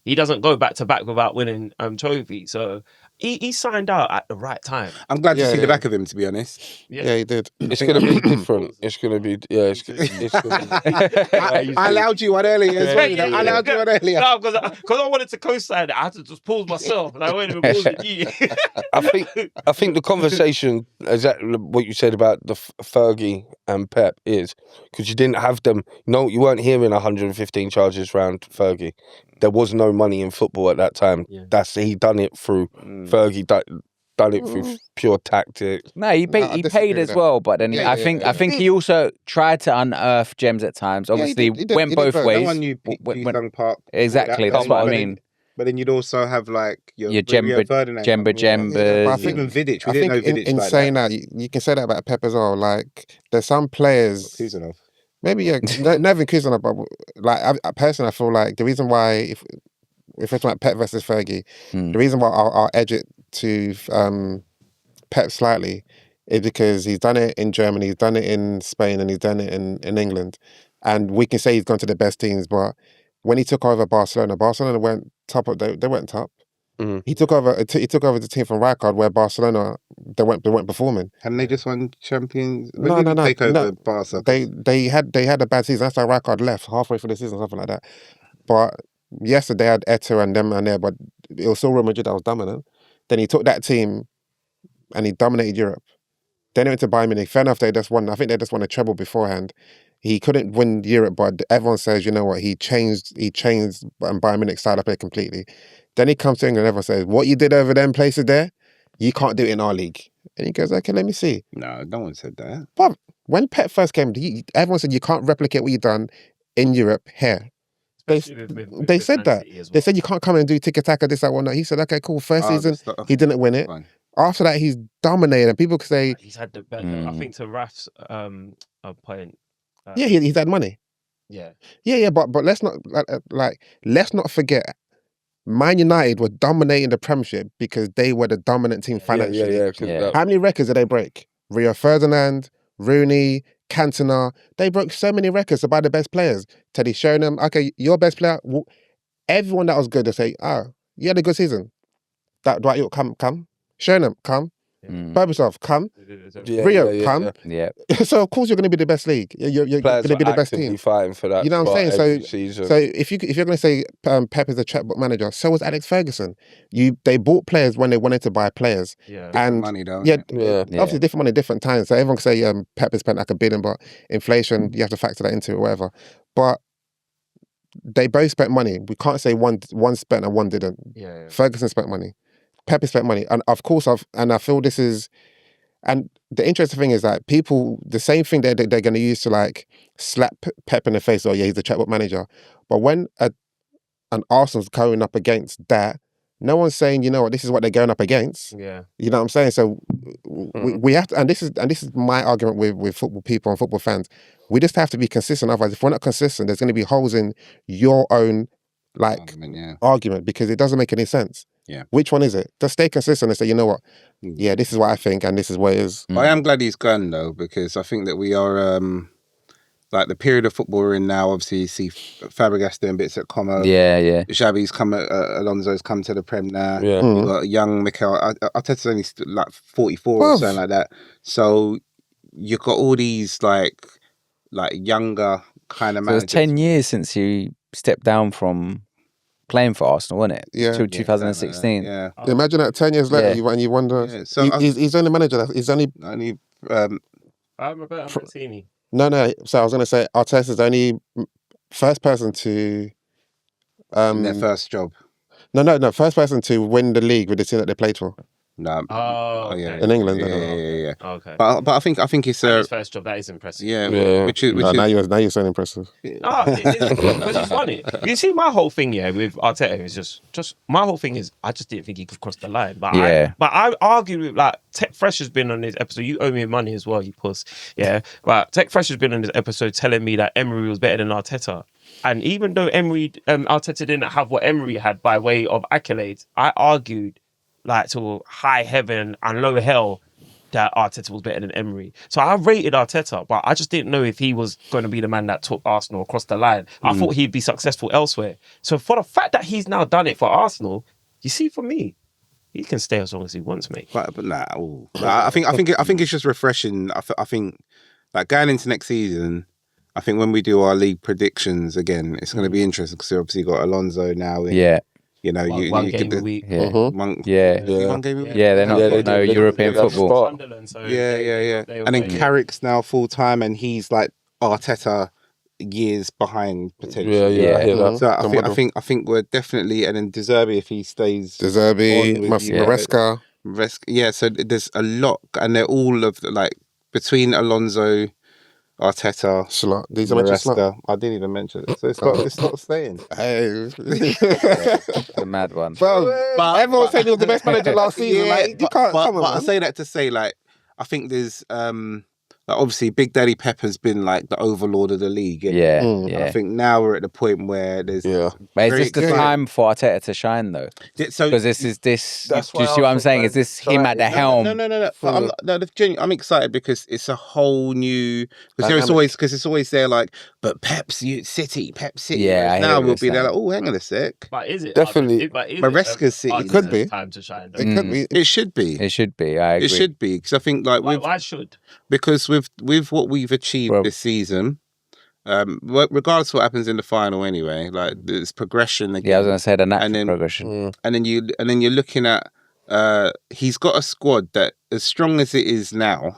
he doesn't go back to back without winning trophy. So he signed out at the right time. I'm glad to see the back of him, to be honest. Yeah, he did. It's going to be different. It's going to be, it's I allowed you one earlier as well. I allowed you one earlier. No, because I wanted to co-sign it. I had to just pause myself. And I went and paused you. I think the conversation, exactly what you said about the Fergie and Pep is, because you didn't have them, you weren't hearing 115 charges around Fergie. There was no money in football at that time. Yeah. He done it through Fergie done it through pure tactics. No, he paid as well, but then I think he also tried to unearth gems at times. Obviously, went both ways. No one knew Young Park. Exactly, that's what I mean. But then you'd also have like your Jemba. I think even Vidic. We didn't know Vidic. In saying that, you can say that about Pep as well. Like, there's some players. Kuzanov. Maybe never Kuzanov, but like I personally, I feel like the reason why if we're talking about Pep versus Fergie, the reason why I'll edge it to Pep slightly is because he's done it in Germany, he's done it in Spain, and he's done it in England, and we can say he's gone to the best teams. But when he took over Barcelona went top. They went top. He took over the team from Rijkaard, where Barcelona they weren't performing. Hadn't they just won champions? No, When did no, he take over no. Barca? They had a bad season. That's why Rijkaard left halfway through the season, something like that. But yesterday had Eto'o and them and there, but it was still Real Madrid that was dominant. Then he took that team and he dominated Europe. Then he went to Bayern Munich. Fair enough, they just won. I think they just won a treble beforehand. He couldn't win Europe, but everyone says, you know what, he changed Bayern Munich style of play completely. Then he comes to England and everyone says, what you did over them places there, you can't do it in our league. And he goes, okay, let me see. No, no one said that. But when Pep first came, everyone said you can't replicate what you've done in Europe here. They said that. They said you can't come and do tiki-taka, this, that, whatnot. He said, okay, cool. First season, he didn't win it. Fine. After that, he's dominated. And people could say... He's had the better. I think to Raf's point... yeah, he's had money. Yeah. Yeah, but let's not let's not forget, Man United were dominating the Premiership because they were the dominant team financially. Yeah. How many records did they break? Rio Ferdinand, Rooney, Cantona. They broke so many records to buy the best players. Teddy Sheringham, okay, your best player. Everyone that was good, they say, you had a good season. That Dwight York, come. Sheringham, come. Berbatov, come. Rio, come. Yeah. So of course you're going to be the best league. You're going to be the best team. Fighting for that. You know what I'm saying? Season. So if you're going to say Pep is a checkbook manager, so was Alex Ferguson. They bought players when they wanted to buy players. Yeah. And money though. Yeah. Obviously different money, different times. So everyone can say Pep has spent like $1 billion, but inflation, you have to factor that into it, whatever. But they both spent money. We can't say one spent and one didn't. Yeah. Ferguson spent money. Pep has spent money. And of course I feel this is. And the interesting thing is that people, the same thing they're going to use to like slap Pep in the face, oh yeah, he's a checkbook manager. But when an Arsenal's going up against that, no one's saying, you know what, this is what they're going up against. Yeah. You know what I'm saying? So we have to, and this is my argument with football people and football fans. We just have to be consistent. Otherwise, if we're not consistent, there's going to be holes in your own argument because it doesn't make any sense. Yeah. Which one is it? Just stay consistent and say, you know what? Yeah, this is what I think and this is what it is. I am glad he's gone though, because I think that we are like the period of football we're in now. Obviously, you see Fabregas doing bits at Como. Yeah. Xavi's come. Alonso's come to the Prem now. Yeah. You've got young Mikel. Arteta's only like 44 or something like that. So you've got all these like younger kind of So it was managers. 10 years since you stepped down from playing for Arsenal, wasn't it? Yeah. Till 2016. Yeah. Imagine that 10 years later, and you wonder. Yeah, so he's only manager. He's only. I'm Roberto Mancini. No. So I was going to say Arteta's only first person to. their first job. No. First person to win the league with the team that they played for No. Okay. in England. Yeah. Okay. But I think it's His first job, that is impressive. which is Now you're saying impressive. Because it's funny. You see, my whole thing, with Arteta is just my whole thing is I just didn't think he could cross the line. But I argued with like Tech Fresh has been on this episode. You owe me money as well, you puss. Yeah, but Tech Fresh has been on this episode telling me that Emery was better than Arteta. And even though Arteta didn't have what Emery had by way of accolades, I argued like to high heaven and low hell that Arteta was better than Emery. So I rated Arteta, but I just didn't know if he was going to be the man that took Arsenal across the line. I thought he'd be successful elsewhere. So for the fact that he's now done it for Arsenal, you see, for me, he can stay as long as he wants, mate. But nah. I think it's just refreshing. I think like going into next season, I think when we do our league predictions again, it's going to be interesting because we obviously got Alonso now. You know, one game a week. One game a week. Yeah, they're not European football. Yeah. And then Carrick's now full time, and he's like Arteta years behind potentially. Yeah. So I think we're definitely, and then De Zerbi if he stays. De Zerbi, Maresca. Yeah. So there's a lot, and they're all of the, like between Alonso, Arteta, Slot. These are mentioned Slot. I didn't even mention it. So it's not staying. Hey. The mad one. Bro, everyone said he was the best manager last season. Yeah, like, you can't come on, but I man. say that to say, like, I think there's a like, obviously Big Daddy Pep has been like the overlord of the league. Yeah, Mm. yeah. I think now we're at the point where there's But is this the very time for Arteta to shine though? so Because this is this. That's Do you why see what I I'm thought, saying? man, Is this him at the helm? No. I'm excited because it's a whole new. Dynamic. Because it's always there like, but City. Yeah, Whereas I hear now what we'll be you're there like, saying. oh, hang on a sec. But is it Definitely. Maresca's City. Arteta's Could be. time to shine. It could be. It should be. It should be. I agree. It should be because I think like Why should? because with what we've achieved Bro. this season, regardless of what happens in the final anyway, like there's progression again. Yeah, I was gonna say the natural And then- progression. and then you're looking at he's got a squad that as strong as it is now,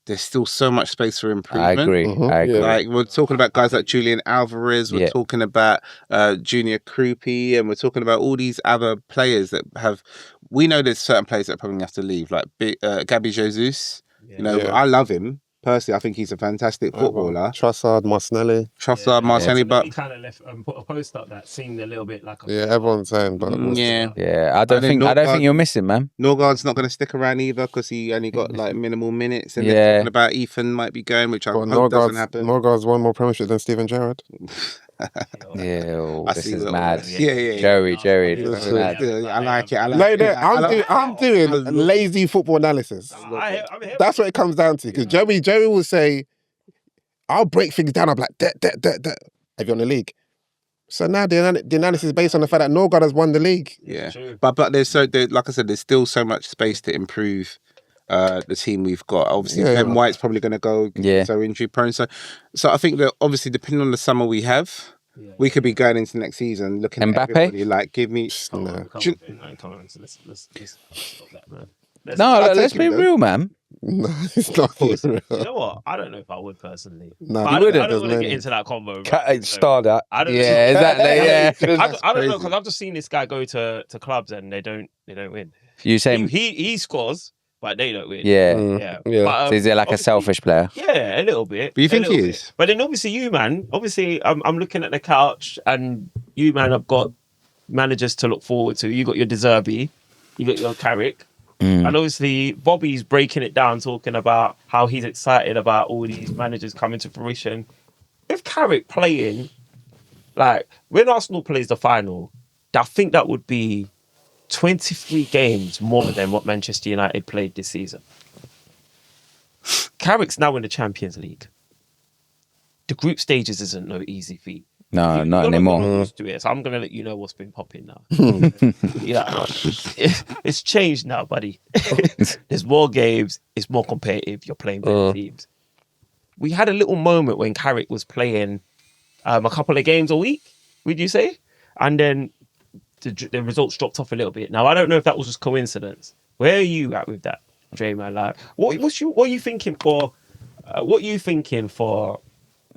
there's still so much space for I improvement. agree. Mhm. I agree. Yeah. Like we're talking about guys like Julian Alvarez, we're Yeah. talking about Junior Krupi, and we're talking about all these other players that have. We know there's certain players that probably have to leave, like Gabi Jesus. You know, Yeah. I love him personally. I think he's a fantastic footballer. Trossard, Martinelli. Trossard, Martinelli, but He kind of left and put a post up that seemed a little bit like a Yeah, everyone's saying, but yeah. Yeah, I don't And then think you're missing, man. Norgard's not going to stick around either because he only got like minimal minutes. And Yeah. they're talking about Ethan might be going, which I But hope doesn't happen. Norgard's won more premiership than Steven Gerrard. Yeah, I this see is what- mad. Yeah. Joey, Yeah, this is mad. I like it. I'm doing lazy football analysis. I'm here. That's what it comes down to. Because Joey will say, I'll break things down. I'm like, that. Have you won the league? So now the analysis is based on the fact that Norgard has won the league. Yeah, True. but like I said, there's still so much space to improve the team we've got. Obviously, Yeah, Ben yeah. White's probably going to go. Yeah. So injury prone. So I think that obviously depending on the summer we have, we could be going into next season looking Mbappe? at everybody like give me. Come No. on, so let's stop that, man. No, take let's it, be though. real, man. No, it's not You real. know what? I don't know if I would personally. No, But you I wouldn't, don't want to there's get no- into that combo. Star that. I don't. Yeah, exactly. Yeah. I don't know crazy. because I've just seen this guy go to clubs and they don't win. You saying? He scores, but they don't win. Yeah. Yeah. Yeah. But, So is it like a obviously- selfish player? Yeah, a little bit. But you think a little he bit. is? But then obviously you, man. Obviously, I'm looking at the couch, and you, man, have got managers to look forward to. You got your De Zerbi, you got your Carrick, and obviously Bobby's breaking it down, talking about how he's excited about all these managers coming to fruition. If Carrick playing, like when Arsenal plays the final, I think that would be 23 games more than what Manchester United played this season. Carrick's now in the Champions League. The group stages isn't no easy feat. No, You're not not anymore. used to it, so I'm gonna let you know what's been popping now. Yeah, it's changed now, buddy. There's more games. It's more competitive. You're playing better teams. We had a little moment when Carrick was playing a couple of games a week. Would you say? And then the results dropped off a little bit. Now I don't know if that was just coincidence. Where are you at with that, Dre, man? Like, what are you thinking for? What are you thinking for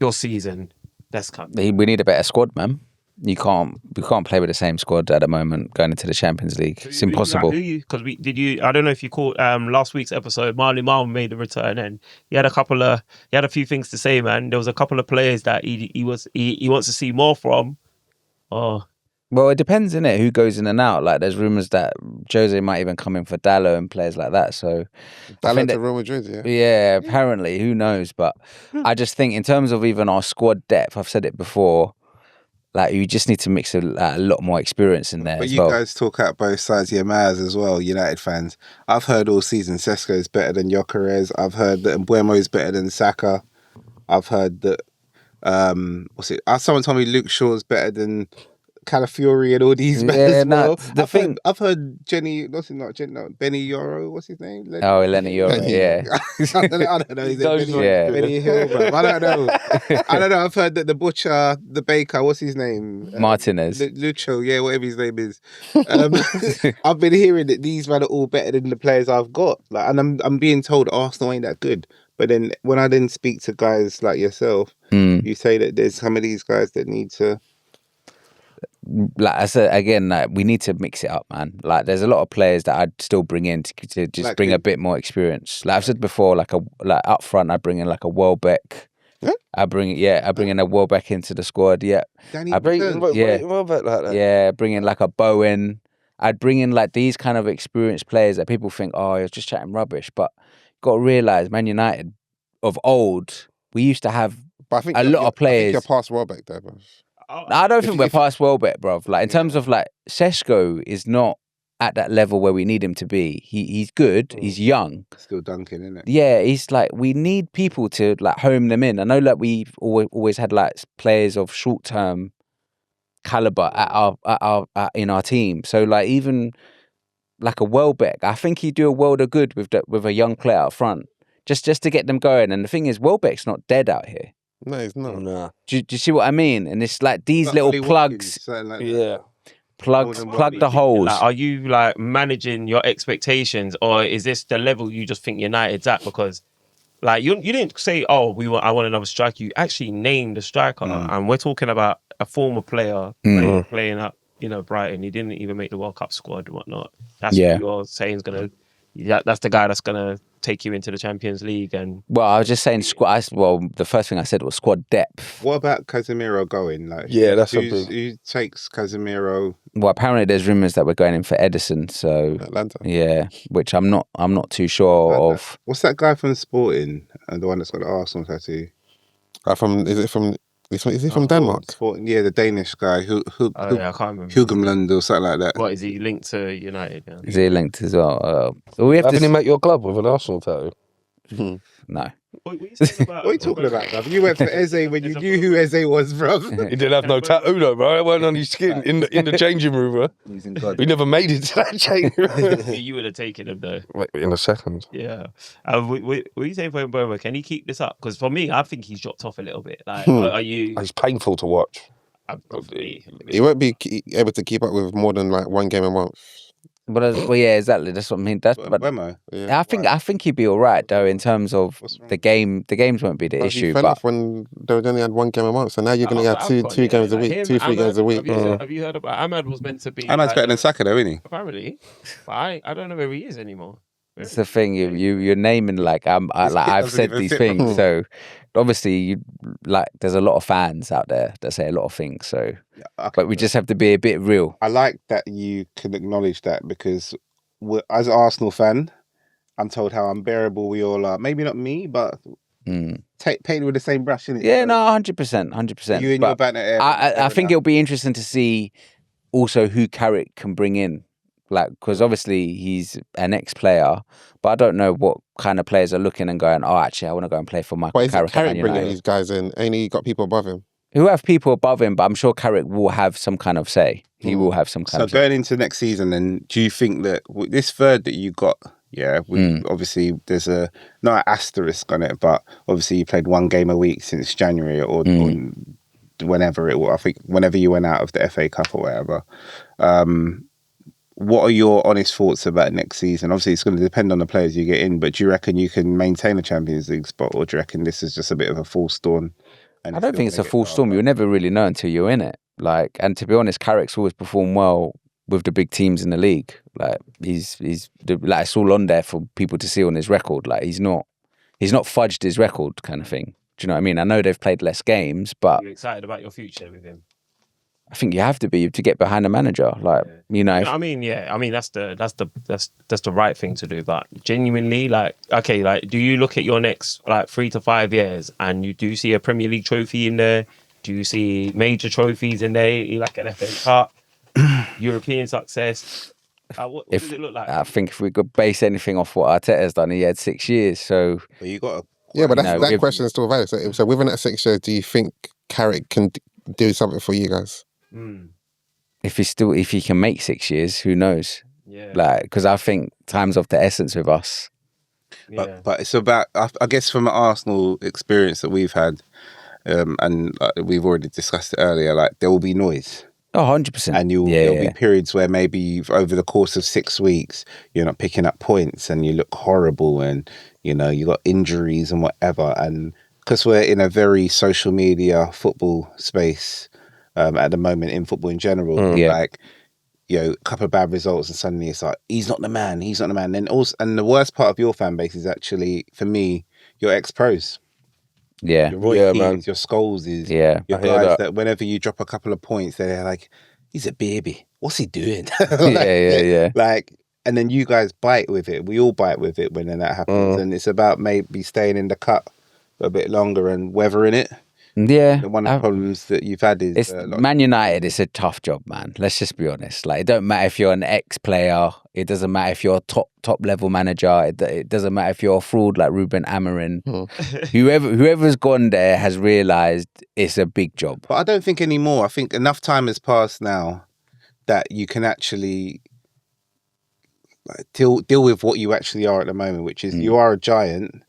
your season? That's coming. We need a better squad, man. We can't play with the same squad at the moment going into the Champions League. It's impossible. Because I don't know if you caught last week's episode. Marley Marl made a return, and he had a few things to say, man. There was a couple of players that he wants to see more from. Oh, Well, it depends, innit, who goes in and out. Like, there's rumours that Jose might even come in for Della and players like that. So, I Della think to that- Real Madrid, yeah. yeah, apparently, who knows? But I just think in terms of even our squad depth, I've said it before, like, you just need to mix a lot more experience in there But as you well. guys talk out both sides of your mouths as well, United fans. I've heard all season Sesko is better than Gyökeres. I've heard that Mbuemo is better than Saka. I've heard that someone told me Luke Shaw's better than Calafiori and all these men as well. I've heard Benny Yoro, what's his name? Oh, Eleni Euro, yeah. I don't know. Is it Benny, Yeah. Benny Hill, bro? I don't know. I've heard that the butcher, the baker, what's his name? Martinez. Lucho, yeah, whatever his name is. I've been hearing that these men are all better than the players I've got. Like, and I'm being told Arsenal ain't that good. But then when I then speak to guys like yourself, you say that there's some of these guys that need to. Like I said again, like, we need to mix it up, man. Like, there's a lot of players that I'd still bring in to just Like bring who? a bit more experience. Like I've said before, like up front, I bring in like a Welbeck. Yeah? I bring in a Welbeck into the squad. Yeah, Danny I bring Returns. yeah. Well, but like that. Yeah, bring in like a Bowen. I'd bring in like these kind of experienced players that people think, oh, you're just chatting rubbish. But you got to realise, Man United of old, we used to have But I think a lot of I think players. you're past Welbeck there, bro. I don't think we're past Welbeck, bruv. Like in terms of like Šeško is not at that level where we need him to be. He's good. He's young. Still dunking, isn't it? Yeah, he's like we need people to like home them in. I know like we've always had like players of short term caliber in our team. So like even like a Welbeck, I think he'd do a world of good with a young player up front, just to get them going. And the thing is, Welbeck's not dead out here. No, he's not. Nah. Do you see what I mean? And it's like these Like little Ollie plugs, Watkins, something like that. Yeah. plug Watkins. the holes. Like, are you like managing your expectations, or is this the level you just think United's at? Because like you didn't say, "Oh, I want another striker." You actually named a striker, and we're talking about a former player playing up, Brighton. He didn't even make the World Cup squad and whatnot. That's what you're saying is gonna. That's the guy that's gonna take you into the Champions League. And Well, I was just saying squad. Well, the first thing I said was squad depth. What about Casemiro going? Like, Yeah, that's a who takes Casemiro? Well, apparently there's rumours that we're going in for Edison. So Atlanta. yeah, which I'm not too sure of. What's that guy from Sporting? The one that's got the Arsenal tattoo. Is he from Denmark? Sporting, yeah, the Danish guy. I can't remember. Hugemland or something like that. What is he linked to United? Yeah? Is he linked as well? We have Haven't to. he met your club with an Arsenal tattoo? No. What are you saying about? What are you talking about, bruv? You went for Eze when you knew who Eze was, bruv. He didn't have no tattoo though, bro. It wasn't on his skin in the changing room, bro. Using God. We never made it to that changing room. You would have taken him though. Wait, in a second. Yeah. What are you saying for Mboma? Can he keep this up? Because for me, I think he's dropped off a little bit. Like, are you? It's painful to watch. He won't be able to keep up with more than like one game a month. Well, yeah, exactly. That's what I mean. But Mbemo. Yeah. I think he'd be all right though in terms of What's wrong? the game. The games won't be the He issue. fell But off when they only had one game a month, so now you're going to have two games a week, 3 games a week. Have you heard about Ahmad? Was meant to be. Ahmad's better than Saka, though, isn't he? Apparently, but I don't know where he is anymore. it's the thing. You're naming like I've doesn't said even these fit, things. So obviously, there's a lot of fans out there that say a lot of things. So, but we just have to be a bit real. I like that you can acknowledge that because as an Arsenal fan, I'm told how unbearable we all are. Maybe not me, but painted with the same brush, innit? Yeah, no, 100%. You and your banner air. I think it'll be interesting to see also who Carrick can bring in. Like, because obviously he's an ex-player, but I don't know what kind of players are looking and going, oh, actually, I want to go and play for Michael But is Carrick. Carrick bringing these guys in? Ain't he got people above him? Who have people above him, but I'm sure Carrick will have some kind of say. He will have some kind So of say. going into next season, then, do you think that this third that you got, obviously there's not an asterisk on it, but obviously you played one game a week since January or whenever it was. I think whenever you went out of the FA Cup or whatever. What are your honest thoughts about next season? Obviously, it's going to depend on the players you get in, but do you reckon you can maintain a Champions League spot, or do you reckon this is just a bit of a false dawn? I don't think it's a full storm. You'll never really know until you're in it. Like, and to be honest, Carrick's always performed well with the big teams in the league. Like, it's all on there for people to see on his record. Like, he's not fudged his record, kind of thing. Do you know what I mean? I know they've played less games, but Are you excited about your future with him? I think you have to be to get behind a manager. Like, you know. I mean, that's the right thing to do. But genuinely, like, okay, like, do you look at your next 3 to 5 years and you do see a Premier League trophy in there? Do you see major trophies in there, like an FA Cup, European success? What does it look like? I think if we could base anything off what Arteta's done, he had 6 years. So Well, you got But that question is still valid. So within that 6 years, do you think Carrick can do something for you guys? if he can make 6 years, who knows? Yeah. Like, because I think time's of the essence with us. But it's about, I guess, from an Arsenal experience that we've had, and we've already discussed it earlier, like, there will be noise. Oh, 100%. And there'll be periods where maybe over the course of 6 weeks, you're not picking up points and you look horrible and, you got injuries and whatever. And because we're in a very social media football space at the moment, in football in general, like, a couple of bad results and suddenly it's like, he's not the man. Then also, and the worst part of your fan base is actually, for me, your ex-pros. Yeah. Your Roy Keanes, man. your Scholes, Yeah. your I hear guys that. that whenever you drop a couple of points, they're like, he's a baby. What's he doing? Yeah. Like, and then you guys bite with it. We all bite with it when that happens. And it's about maybe staying in the cut a bit longer and weathering it. Yeah. One of the problems that you've had is It's Man United. It's a tough job, man. Let's just be honest. Like, it don't matter if you're an ex-player. It doesn't matter if you're a top level manager. It doesn't matter if you're a fraud like Ruben Amorim. Whoever's gone there has realised it's a big job. But I don't think anymore. I think enough time has passed now that you can actually deal with what you actually are at the moment, which is you are a giant.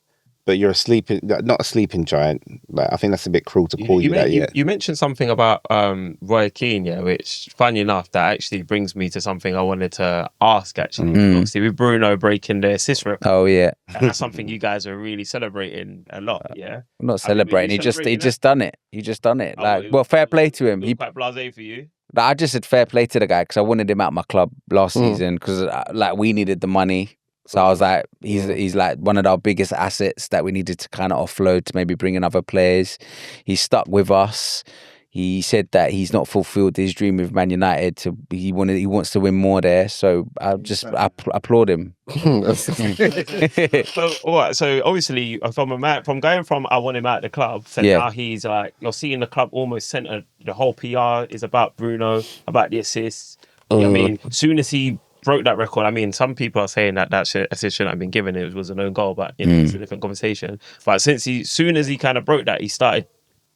But you're not a sleeping giant. Like, I think that's a bit cruel to call you that yet. You mentioned something about Roy Keane, yeah, which, funny enough, that actually brings me to something I wanted to ask, actually. Obviously, with Bruno breaking the assist record. Oh, yeah. That's something you guys are really celebrating a lot, yeah? I'm not celebrating. He just done it. He just done it. Fair play to him. He quite blasé for you. I just said fair play to the guy because I wanted him out of my club last season because we needed the money. So I was like, he's like one of our biggest assets that we needed to kind of offload to maybe bring in other players. He's stuck with us. He said that he's not fulfilled his dream with Man United. He wants to win more there. So I applaud him. So obviously from going from I want him out of the club, so now he's like, you're seeing the club almost center. The whole PR is about Bruno, about the assists. You know what I mean, soon as he broke that record. I mean, some people are saying that assist shouldn't have been given. It was an own goal, but it's a different conversation. But soon as he kind of broke that, he started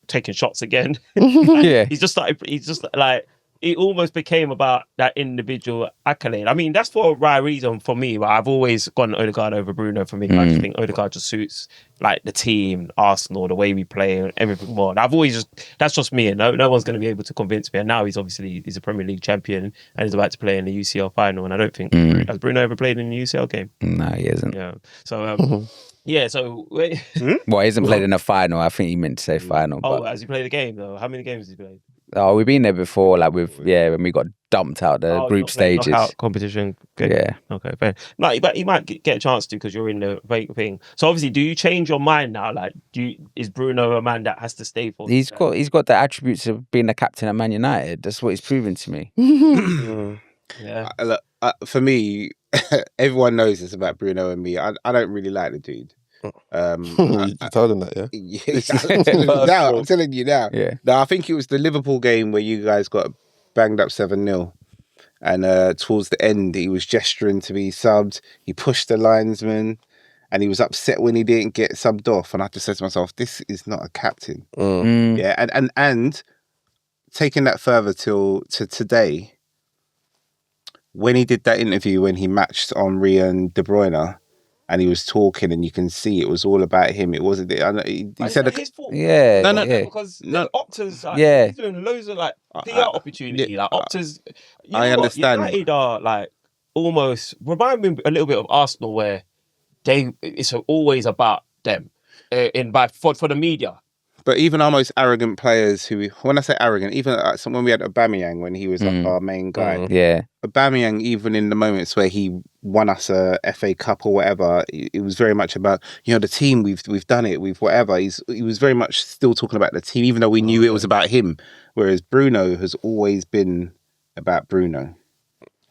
taking shots again. He just like, it almost became about that individual accolade. I mean, that's for a right reason for me. But I've always gone Odegaard over Bruno for me. I just think Odegaard just suits like the team, Arsenal, the way we play, and everything more. And that's just me, and no one's going to be able to convince me. And now he's a Premier League champion and he's about to play in the UCL final. And I don't think has Bruno ever played in a UCL game? No, he hasn't. Yeah. So yeah. So well, he hasn't played in a final. I think he meant to say final. But has he played a game though? How many games has he played? Oh, we've been there before, like when we got dumped out the group stages. Knockout competition. Good. Yeah. Okay, fair. No, but he might get a chance to because you're in the thing. So obviously, do you change your mind now? Like, is Bruno a man that has to stay for? He's got the attributes of being the captain at Man United. That's what he's proven to me. Yeah. Look, for me, everyone knows this about Bruno and me. I don't really like the dude. You told him that, yeah? I'm telling you now. Yeah. No, I think it was the Liverpool game where you guys got banged up 7-0. And towards the end, he was gesturing to be subbed. He pushed the linesman and he was upset when he didn't get subbed off. And I just said to myself, this is not a captain. Yeah, and taking that further to today, when he did that interview when he matched Henry and De Bruyne, and he was talking, and you can see it was all about him. It wasn't. He said, his fault. Yeah, no, because Opta's he's doing loads of like PR opportunity. Like Opta's, I understand. United are like almost remind me a little bit of Arsenal, where it's always about them for the media. But even our most arrogant players, when I say arrogant, even when we had Aubameyang when he was like our main guy, Aubameyang, even in the moments where he won us a FA Cup or whatever, it was very much about, the team, we've done it, we've whatever. He was very much still talking about the team, even though we knew it was about him. Whereas Bruno has always been about Bruno.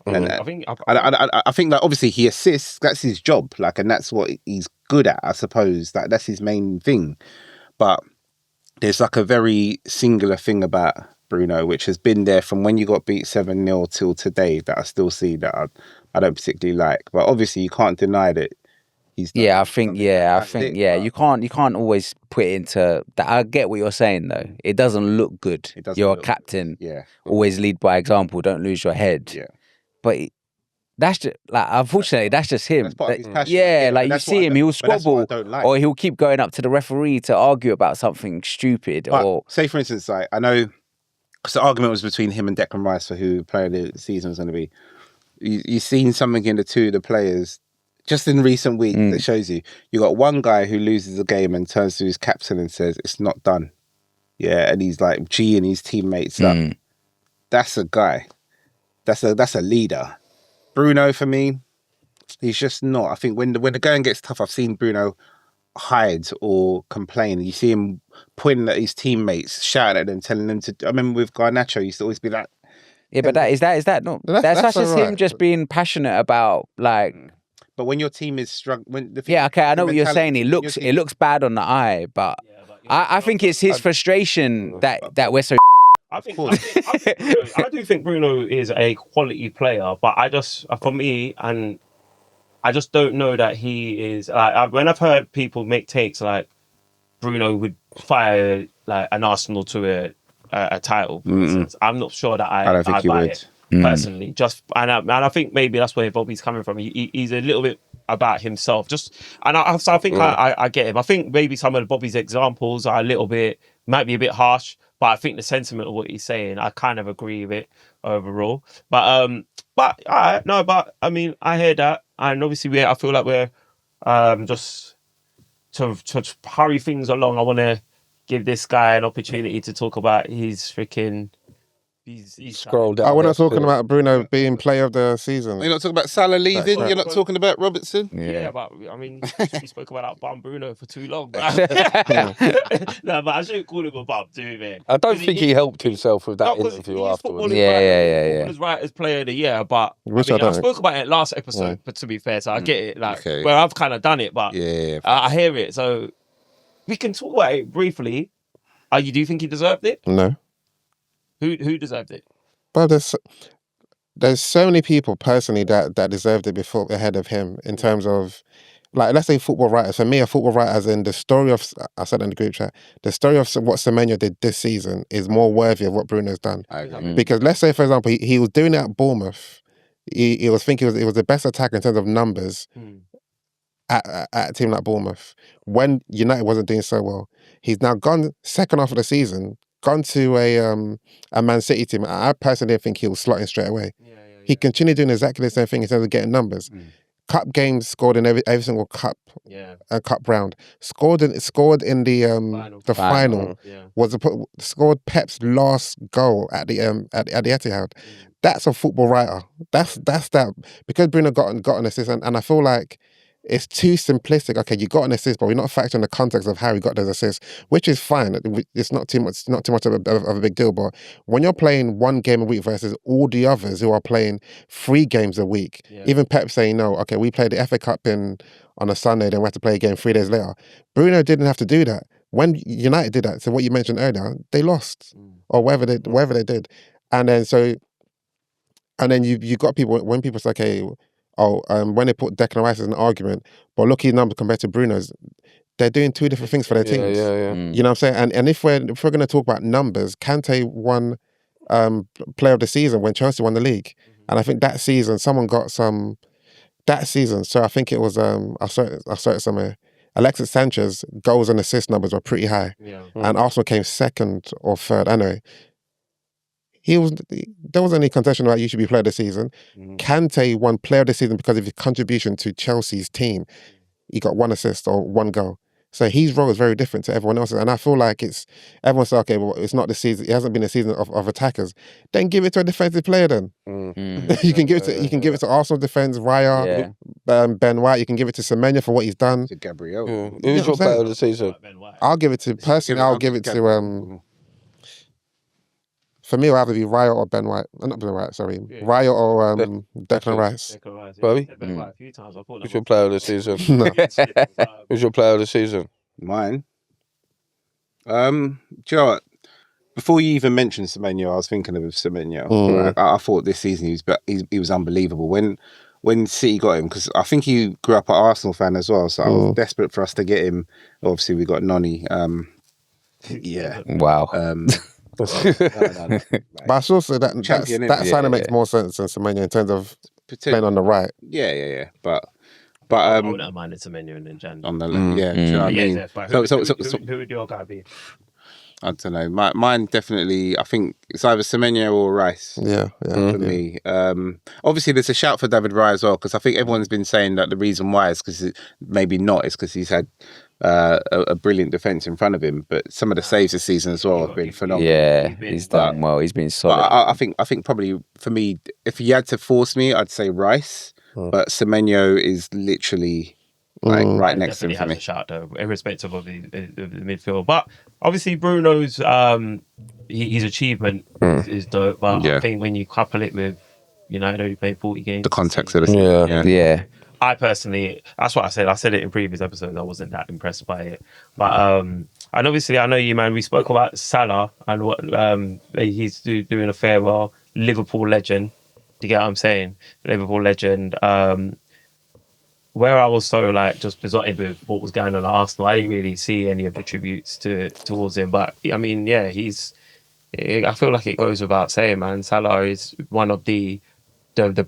And I think that obviously he assists, that's his job, like, and that's what he's good at, I suppose. That's his main thing. But there's like a very singular thing about Bruno, which has been there from when you got beat 7-0 till today, that I still see that I don't particularly like. But obviously you can't deny that he's done. I think you can't always put it into that. I get what you're saying though. It doesn't look good. You're a captain. Yeah. Always lead by example. Don't lose your head. Yeah. But that's just like, unfortunately, that's just him. That's part of his passion. Yeah, like you see him, he'll squabble, like. or he'll keep going up to the referee to argue about something stupid. But or say, for instance, like, I know, because the argument was between him and Declan Rice for who player of the season was going to be. You've seen something in the players just in recent weeks that shows you got one guy who loses a game and turns to his captain and says, "It's not done." Yeah, and he's like G'ing his teammates up. That's a guy. That's a leader. Bruno, for me, he's just not. I think when the going gets tough, I've seen Bruno hide or complain. You see him pointing at his teammates, shouting at them, telling them to. I remember with Garnacho, he used to always be like, yeah, but is that not? That's just him just being passionate about like. But when your team is struggling, Yeah, okay, I know what you're saying. It looks bad on the eye, but I think it's his frustration that we're so. I do think Bruno is a quality player, but for me, and I just don't know that he is. When I've heard people make takes like Bruno would fire like an Arsenal to a title, for instance, I'm not sure that I don't think he buy would. it personally. And I think maybe that's where Bobby's coming from. He's a little bit about himself. I think I get him. I think maybe some of Bobby's examples are might be a bit harsh. But I think the sentiment of what he's saying, I kind of agree with it overall. But I mean, I hear that, and obviously I feel like we're just to hurry things along. I want to give this guy an opportunity to talk about his freaking. He's Scroll down. We're not talking about Bruno being player of the season. You're not talking about Salah leaving. right. You're not talking about Robertson. Yeah, but I mean, we spoke about that bum Bruno for too long. No, but I shouldn't call him a bum, do man. I don't think he helped himself with that interview afterwards. Yeah. Footballers Writers Player of the Year, but Which I I don't. spoke about it last episode. But to be fair, so I get it. Like, Okay. where I've kind of done it, but Yeah. I hear it. So we can talk about it briefly. Do you think he deserved it? No. Who deserved it? But there's so many people personally that deserved it before ahead of him in terms of, like, let's say football writers. For me, a football writer, as in the story of, I said in the group chat, the story of what Semenyo did this season is more worthy of what Bruno's done. I agree. Because let's say, for example, he was doing it at Bournemouth. He was thinking it was the best attacker in terms of numbers at a team like Bournemouth when United wasn't doing so well. He's now gone second half of the season, gone to a Man City team. I personally think he was slotting straight away. He continued doing exactly the same thing in terms of getting numbers. Cup games, scored in every single cup, cup round. Scored in the final. Scored Pep's last goal at the Etihad. That's a football writer. That's that, because Bruno got an assist, and I feel like it's too simplistic. Okay, you got an assist, but we're not factoring the context of how he got those assists, which is fine. It's not too much of a big deal. But when you're playing one game a week versus all the others who are playing 3 games a week, even Pep saying, no, okay, we played the FA Cup on a Sunday, then we have to play a game 3 days later. Bruno didn't have to do that. When United did that, so what you mentioned earlier, they lost, or whatever they did, and then you got people, when people say, okay, when they put Declan Rice as an argument, but look at his numbers compared to Bruno's, they're doing 2 different things for their teams. You know what I'm saying? And if we're going to talk about numbers, Kante won Player of the Season when Chelsea won the league, and I think that season someone got some. That season, so I think it was I saw it somewhere. Alexis Sanchez goals and assist numbers were pretty high, and Arsenal came second or third. Anyway, there wasn't any contention about you should be player of the season. Kante won player of the season because of his contribution to Chelsea's team. He got 1 assist or 1 goal. So his role is very different to everyone else's. And I feel like everyone said, okay, well, it's not the season. It hasn't been a season of attackers. Then give it to a defensive player then. You can give it to Arsenal defense, Raya, Ben White. You can give it to Semenyo for what he's done. To Gabriel. Who's your player of the season? I'll give it to for me, it'll either be Raya or Ben White. Not Ben White, sorry. Raya or Declan Rice. Bobby? Who's your player of the season? Who's your player of the season? Mine? Do you know what? Before you even mentioned Semenyo, I was thinking of Semenyo. I thought this season he was unbelievable. When City got him, because I think he grew up an Arsenal fan as well, so I was desperate for us to get him. Obviously, we got Donnie. Wow. No. But I still say that signing makes more sense than Semenyo in terms of playing on the right. Yeah. But I wouldn't have minded Semenyo in Jan. on the do you know what I mean? Who would your guy be? I don't know. Mine definitely. I think it's either Semenyo or Rice. For me. Obviously, there's a shout for David Raya as well, because I think everyone's been saying that the reason why is because because he's had a brilliant defence in front of him, but some of the saves this season as well have been phenomenal. Yeah, he's done well. He's been solid. But I think probably for me, if you had to force me, I'd say Rice. But Semenyo is literally right next to him for me. A shout though, irrespective of the midfield. But obviously Bruno's his achievement is dope. But I think when you couple it with United only played 40 games, The context of the season. Yeah. I personally, that's what I said. I said it in previous episodes. I wasn't that impressed by it, but and obviously I know you, man. We spoke about Salah and what he's doing a farewell. Liverpool legend. Do you get what I'm saying? Liverpool legend. Where I was so like just besotted with what was going on at Arsenal, I didn't really see any of the tributes towards him. But I mean, yeah, I feel like it goes without saying, man. Salah is one of the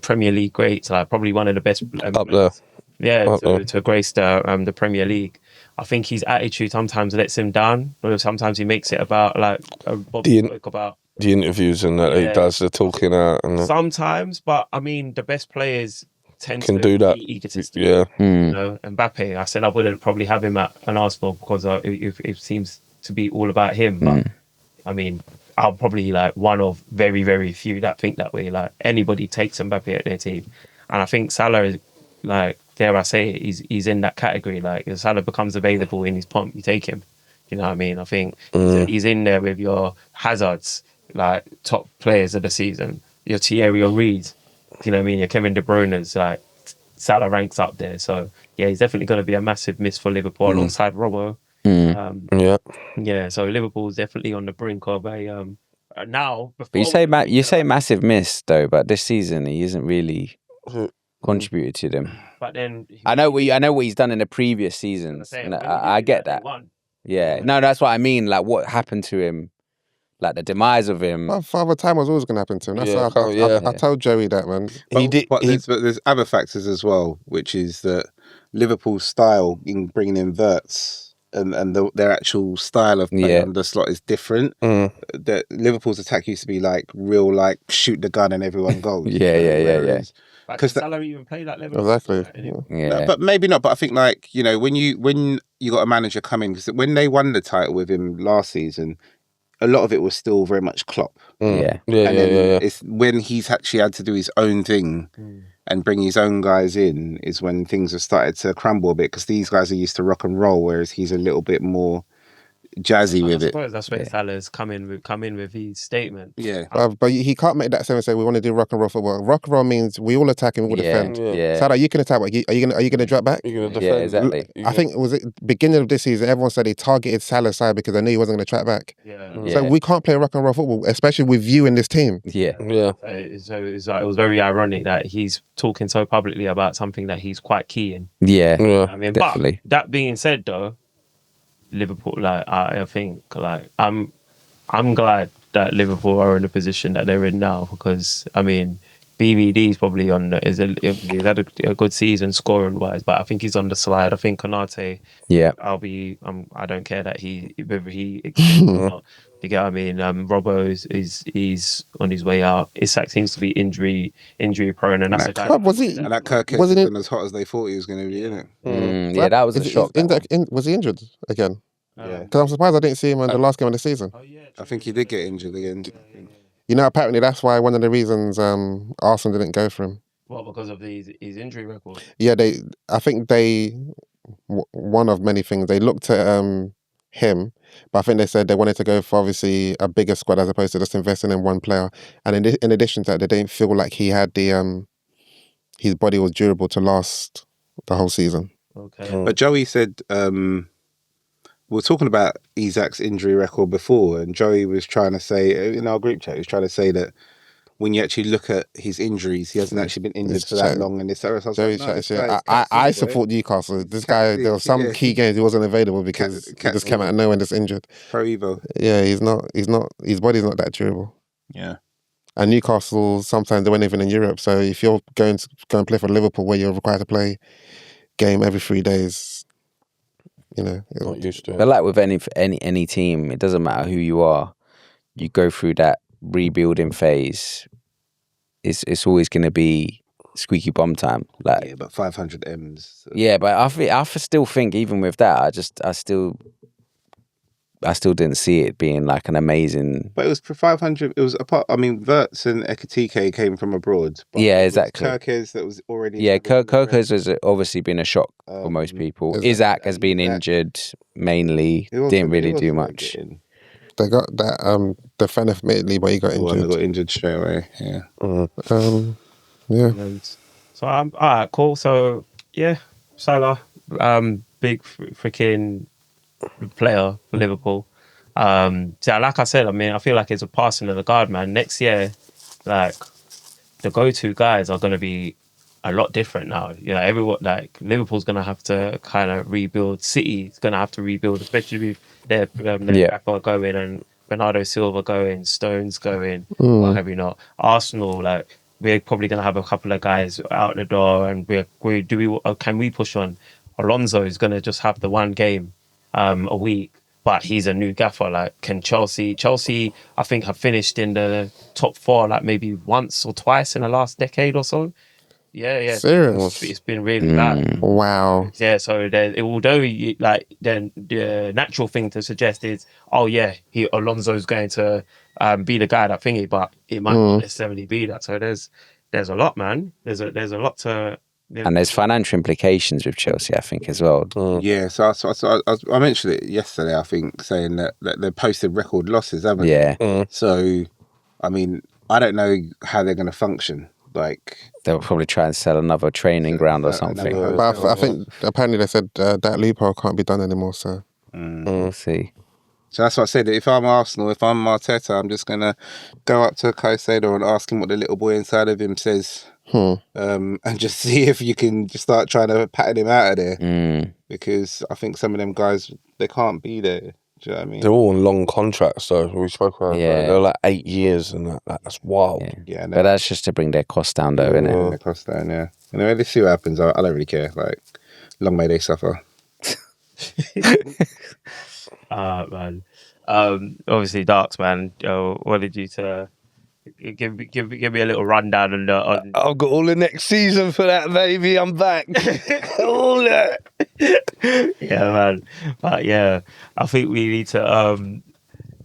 Premier League greats, like probably one of the best Up there. Yeah, to grace the Premier League. I think his attitude sometimes lets him down, or sometimes he makes it about like about the interviews and that he does the talking out and sometimes. But I mean, the best players tend can to do that. be egotistic. Yeah. You know, Mbappe. I said I wouldn't probably have him at an Arsenal because it seems to be all about him. But I mean, I'm probably like one of very, very few that think that way. Like anybody takes Mbappe at their team, and I think Salah is like, dare I say it, he's in that category. Like if Salah becomes available in his pomp, you take him. You know what I mean? I think he's in there with your Hazards, like top players of the season, your Thierry Henry's. You know what I mean? Your Kevin De Bruyne's, like Salah ranks up there. So yeah, he's definitely going to be a massive miss for Liverpool alongside Robbo. Yeah, so Liverpool's definitely on the brink of a now. But you say massive miss though, but this season he isn't really contributed to them. But then I know what he's done in the previous seasons. And I get that. Yeah, no, that's what I mean. Like what happened to him, like the demise of him. Well, Father Time was always going to happen to him. That's I told Joey that, man. But there's other factors as well, which is that Liverpool's style in bringing in Verts and their actual style of play on the slot is different. That Liverpool's attack used to be like real, like shoot the gun and everyone goes. Yeah. Because Salah even play that level. Exactly. No, but maybe not. But I think like, you know, when you got a manager come in, because when they won the title with him last season, a lot of it was still very much Klopp. Yeah. It's when he's actually had to do his own thing and bring his own guys in is when things have started to crumble a bit, because these guys are used to rock and roll, whereas he's a little bit more jazzy with it. I suppose that's where Salah's come in with his statement. Yeah. But he can't make that same and say we want to do rock and roll football. Rock and roll means we all attack and we all defend. Yeah. Salah, you can attack, but are you gonna drop back? You're gonna defend. Yeah, exactly. I think it was the beginning of this season, everyone said they targeted Salah's side because they knew he wasn't going to track back. So we can't play rock and roll football, especially with you in this team. Yeah. So it was very ironic that he's talking so publicly about something that he's quite key in. Yeah. I mean, definitely. But that being said, though, Liverpool, like I think, like I'm glad that Liverpool are in the position that they're in now, because I mean, BVD's probably he's had a good season scoring wise, but I think he's on the slide. I think Konate, I don't care that whether he or not. You get what I mean? Robbo is on his way out. Isak seems to be injury prone, and that's And that Kirk wasn't as hot as they thought he was going to be, isn't it? Yeah, that was a shock. Was he injured again? Yeah. Because I'm surprised I didn't see him in the last game of the season. I think he did get injured again. You know, apparently that's why one of the reasons Arsenal didn't go for him. Well, because of his injury record. Yeah, I think one of many things, they looked at him, but I think they said they wanted to go for obviously a bigger squad as opposed to just investing in one player. And in addition to that, they didn't feel like he had his body was durable to last the whole season. Okay. But Joey said, we were talking about Isak's injury record before, and Joey was trying to say, in our group chat, he was trying to say that when you actually look at his injuries, he hasn't actually been injured for that long. And I support Newcastle. This guy, there were some key games he wasn't available because he just came out of nowhere and just injured. Pro Evo. Yeah, he's not, his body's not that durable. Yeah. And Newcastle, sometimes they weren't even in Europe. So if you're going to go and play for Liverpool, where you're required to play game every 3 days, you know, not used to it. But like with any team, it doesn't matter who you are. You go through that rebuilding phase. It's always going to be squeaky bum time. Like, yeah, but 500 M's. So. Yeah, but I still think even with that, I still didn't see it being like an amazing. But it was for 500. It was apart. I mean, Verts and Ekitike came from abroad. Yeah, exactly. Kirkes that was already. Yeah, Kirkes has obviously been a shock for most people. Isak has been injured mainly. Didn't really do much. They got that defender from Italy, but he got injured. They got injured straight away. Yeah. Yeah. So all right, cool. So Yeah, Salah, big freaking player for Liverpool. So like I said, I mean, I feel like it's a passing of the guard, man. Next year, like the go-to guys are going to be a lot different now. You know, everyone like Liverpool's going to have to kind of rebuild. City's going to have to rebuild, especially with their Darko going and Bernardo Silva going, Stones going, what have you not. Arsenal, like we're probably going to have a couple of guys out the door, and can we push on? Alonso is going to just have the one game a week. But he's a new gaffer. Like, can Chelsea, I think, have finished in the top 4, like maybe once or twice in the last decade or so. Yeah. Serious? It's been really bad. Wow. Yeah, so then the natural thing to suggest is, Alonso's going to be the guy that thingy, but it might not necessarily be that. So there's a lot, man. There's a lot to. And there's financial implications with Chelsea, I think, as well. Yeah, so I mentioned it yesterday, I think, saying that they posted record losses, haven't they? Yeah. So, I mean, I don't know how they're going to function. Like, they'll probably try and sell another training ground or something. But I think apparently they said that loophole can't be done anymore, so. We'll see. So that's what I said. If I'm Arsenal, if I'm Arteta, I'm just going to go up to Caicedo and ask him what the little boy inside of him says. And just see if you can just start trying to pattern him out of there. Because I think some of them guys, they can't be there. Do you know what I mean? They're all on long contracts, though. We spoke about that. They're like 8 years, and that's wild. Yeah, but that's just to bring their costs down, though, isn't it? Their costs down, yeah. Anyway, let's see what happens. I don't really care. Like, long may they suffer. Man. Obviously, Darks, man. What did you to give me a little rundown on I've got all the next season for that, baby. I'm back. All that. Yeah, man. But yeah, I think we need to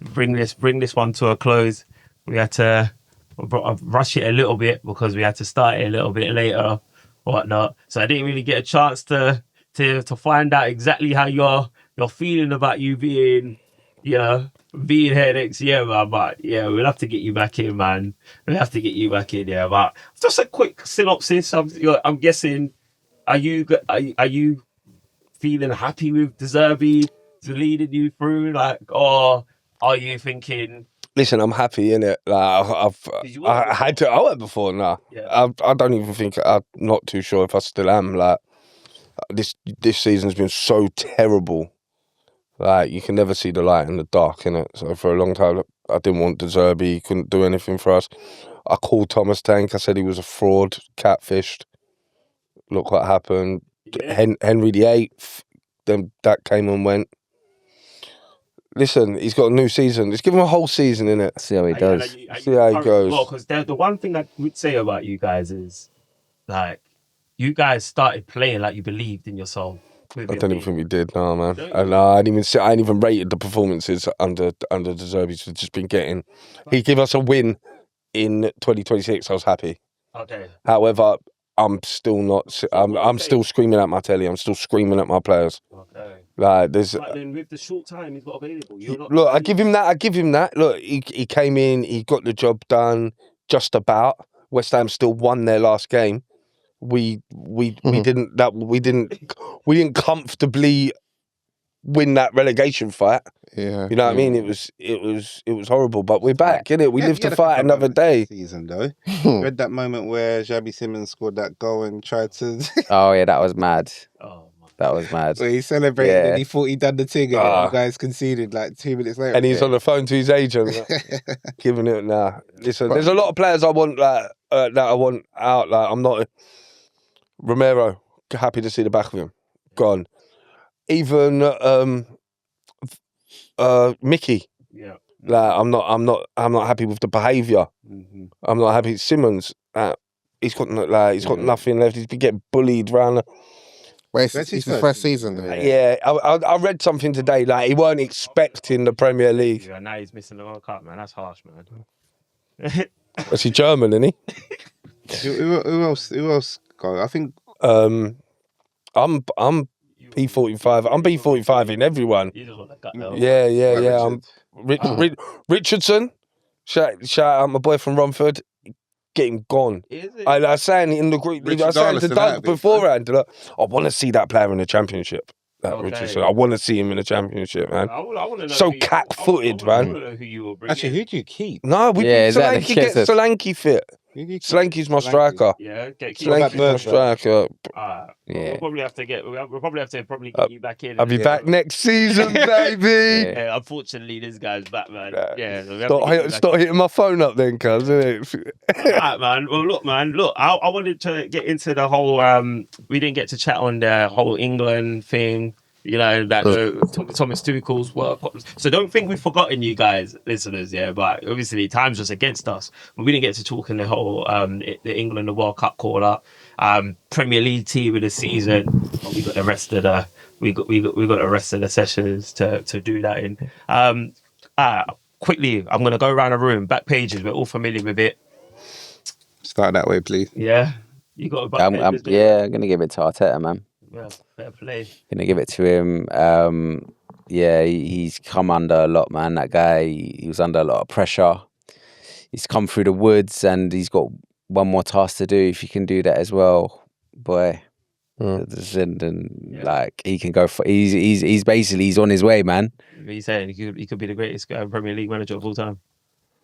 bring this one to a close. We had to rush it a little bit because we had to start it a little bit later, whatnot. So I didn't really get a chance to find out exactly how you're feeling about you being here next year, man. But yeah, we'll have to get you back in, man. We'll have to get you back in, yeah. But just a quick synopsis. I'm guessing, are you feeling happy with De Zerbi leading you through, like, or are you thinking? Listen, I'm happy, innit? Like, I went before now. Yeah. I don't even think, I'm not too sure if I still am. Like, this season's been so terrible. Like, you can never see the light in the dark, innit? So for a long time, I didn't want De Zerbi. He couldn't do anything for us. I called Thomas Tank. I said he was a fraud, catfished. Look what happened. Yeah. Henry VIII, then that came and went. Listen, he's got a new season. Just give him a whole season, innit? See how he does. See how he goes. Well, because the one thing I would say about you guys is, like, you guys started playing like you believed in yourself. I don't even think we did, no, man. I ain't even rated the performances under De Zerbi. We've just been getting. He gave us a win in 2026. I was happy. Okay. However, I'm still not. I'm still screaming at my telly. I'm still screaming at my players. Okay. Like there's. But then with the short time he's got available, you're not. Look, I give him that. Look, he came in. He got the job done. Just about. West Ham still won their last game. We didn't comfortably win that relegation fight. Yeah, you know what I mean. It was horrible, but we're back, innit? We live to fight another day. Season though, read that moment where Xabi Simons scored that goal and tried to. Oh yeah, that was mad. Oh, that was mad. So he celebrated and he thought he done the thing, and you guys conceded like 2 minutes later. And he's on the phone to his agent, giving it now. Listen, there's a lot of players I want that I want out. Like I'm not. Romero, happy to see the back of him. Gone. Even Mickey. Yeah. Like I'm not happy with the behaviour. Mm-hmm. I'm not happy. Simmons, he's got nothing left. He's been getting bullied round. Wait, it's his first season though. Yeah, I read something today. Like he weren't expecting the Premier League. Yeah, now he's missing the World Cup, man. That's harsh, man. Was he German, isn't he? Who else? I think I'm P45. I'm P45 in everyone. You just want to gut though. Yeah. I'm Richardson. Shout out my boy from Romford. getting gone. Is it? I was saying in the group, I was saying to Doug beforehand, like, I want to see that player in the championship. That Richardson. I want to see him in the championship, man. I wanna know So who cat-footed, I man. want to know who you will bring Actually, in. who do you keep? No, we Yeah, Solanke exactly. get Solanke fit. Who do you keep? Solanke's my Solanke. striker. Yeah, get Solanke's my striker. Yeah. We'll probably have to get you back in. I'll be back next season, baby. Yeah, unfortunately, this guy's back, man. Yeah. Yeah, so we have to get you back Start hitting my phone up then, cuz, innit? Alright, man. Well, look, man. Look, I wanted to get into the whole. We didn't get to chat on the whole England thing. You know that Thomas Tuchel's work. So don't think we've forgotten you guys, listeners. Yeah, but obviously time's just against us. But we didn't get to talk in the whole the England the World Cup call up. Premier League team of the season. But we got the rest of the we got the rest of the sessions to do that in. Quickly, I'm gonna go around the room. Back pages. We're all familiar with it. Start that way, please. Yeah, you got. I'm gonna give it to Arteta, man. Yeah, fair play. Gonna give it to him. He's come under a lot, man. That guy, he was under a lot of pressure. He's come through the woods, and he's got one more task to do. If he can do that as well, boy, like he can go for. He's basically on his way, man. He's saying he could be the greatest Premier League manager of all time.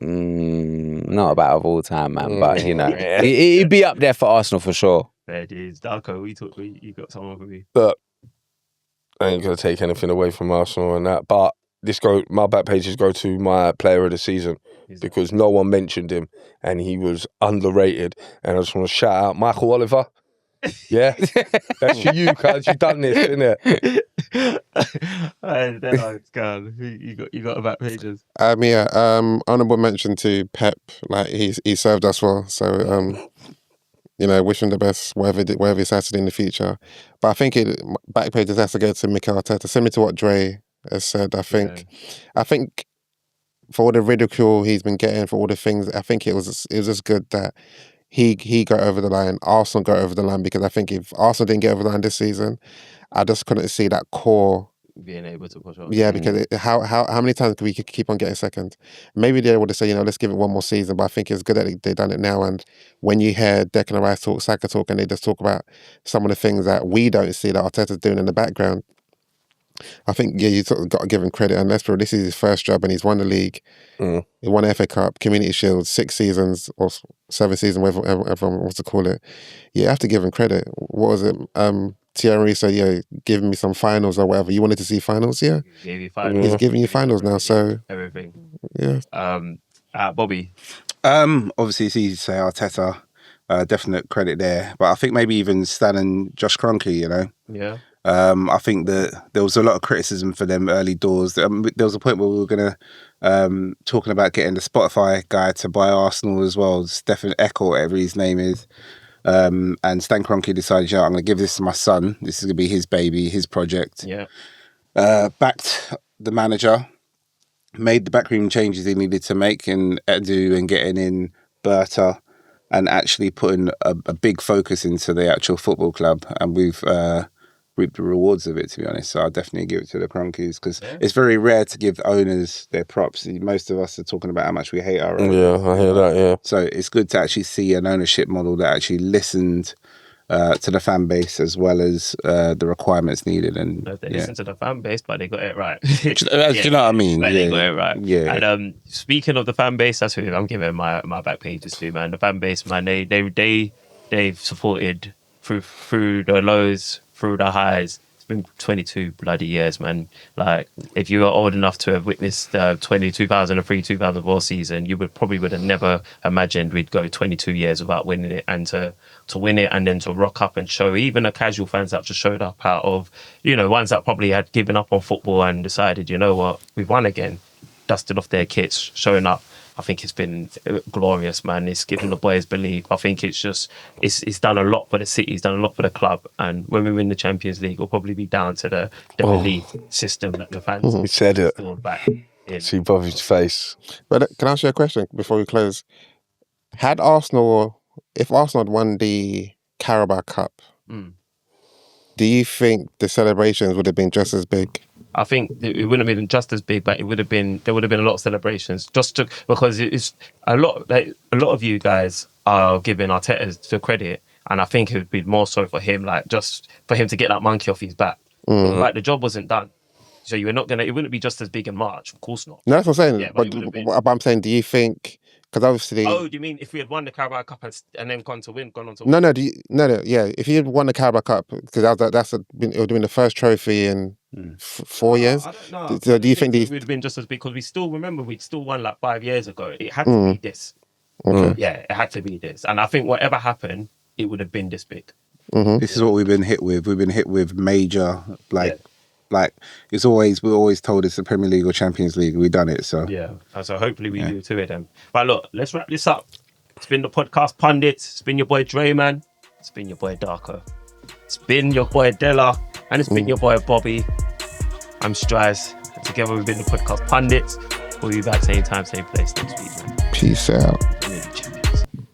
Not about of all time, man, but you know, he'd be up there for Arsenal for sure. There it is. Darko, you got someone for me. But I ain't gonna take anything away from Arsenal and that. But my back pages go to my player of the season because no one mentioned him and he was underrated. And I just want to shout out Michael Oliver. Yeah, that's for you, cuz you've done this, isn't it? You got a back pages. Honourable mention to Pep. Like he served us well. So wish him the best, wherever he decides to do in the future. But I think back pages has to go to Mikel Arteta, similar to what Dre has said. I think for all the ridicule he's been getting, for all the things, I think it was just good that he got over the line, Arsenal got over the line, because I think if Arsenal didn't get over the line this season, I just couldn't see that core being able to push on. Yeah, because how many times can we keep on getting second? Maybe they would have said, let's give it one more season, but I think it's good that they've done it now. And when you hear Declan Rice talk, Saka talk, and they just talk about some of the things that we don't see that Arteta's doing in the background, I think, you sort of got to give him credit. And let's this is his first job, and he's won the league. He won the FA Cup, Community Shield, 6 seasons or 7 seasons, whatever everyone wants to call it. You have to give him credit. What was it? Thierry said, give me some finals or whatever. You wanted to see finals, yeah? Gave you finals. He's giving you finals now, so... Everything. Yeah. Bobby? Obviously, it's easy to say Arteta. Definite credit there. But I think maybe even Stan and Josh Kroenke, Yeah. I think that there was a lot of criticism for them early doors. There was a point where we were going to talking about getting the Spotify guy to buy Arsenal as well, Stefan Eckel, whatever his name is. And Stan Kroenke decided, I'm going to give this to my son. This is going to be his baby, his project. Yeah. Backed the manager, made the backroom changes he needed to make in Edu and getting in Berta, and actually putting a big focus into the actual football club. And we've reaped the rewards of it, to be honest. So I'll definitely give it to the Kroenkes, because it's very rare to give owners their props. Most of us are talking about how much we hate our owners. Yeah, I hear that, yeah. So it's good to actually see an ownership model that actually listened to the fan base as well as the requirements needed. And They listened to the fan base, but they got it right. Do you know what I mean? But they got it right. Yeah. And speaking of the fan base, that's who I'm giving my back pages to, man. The fan base, man, they've supported through the lows, through the highs. It's been 22 bloody years, man. Like, if you were old enough to have witnessed the 2003-2004 season, you would have never imagined we'd go 22 years without winning it, and to win it and then to rock up and show even the casual fans that just showed up out of, ones that probably had given up on football and decided, you know what, we've won again, dusted off their kits, showing up. I think it's been glorious, man. It's given the boys belief. I think it's done a lot for the city. It's done a lot for the club. And when we win the Champions League, it'll probably be down to the belief system that the fans He said it. back in. See Bobby's face. But can I ask you a question before we close? If Arsenal had won the Carabao Cup, do you think the celebrations would have been just as big? I think it wouldn't have been just as big, but there would have been a lot of celebrations. Because it's a lot of you guys giving Arteta the credit, and I think it would be more so for him, like just for him to get that monkey off his back. Like the job wasn't done, so you were not gonna. It wouldn't be just as big in March, of course not. No, that's what I'm saying. Yeah, but it would've been. I'm saying, do you think? Because obviously, Oh, do you mean if we had won the Carabao Cup and then gone on to win? no. Yeah. If you had won the Carabao Cup, because it would have been the first trophy in 4 years. I don't know. So do you think it would have been just as big? Because we'd still won like 5 years ago. It had to be this. Yeah, it had to be this. And I think whatever happened, it would have been this big. This is what we've been hit with. We've been hit with major, like we're always told it's the Premier League or Champions League. We've done it, so Yeah. So hopefully we do too then. But look, let's wrap this up. It's been the podcast Pundits. It's been your boy Dre, man. It's been your boy Darko. It's been your boy Della. And it's been your boy Bobby. I'm Strize. Together we've been the podcast Pundits. We'll be back same time, same place next week, man. Peace out.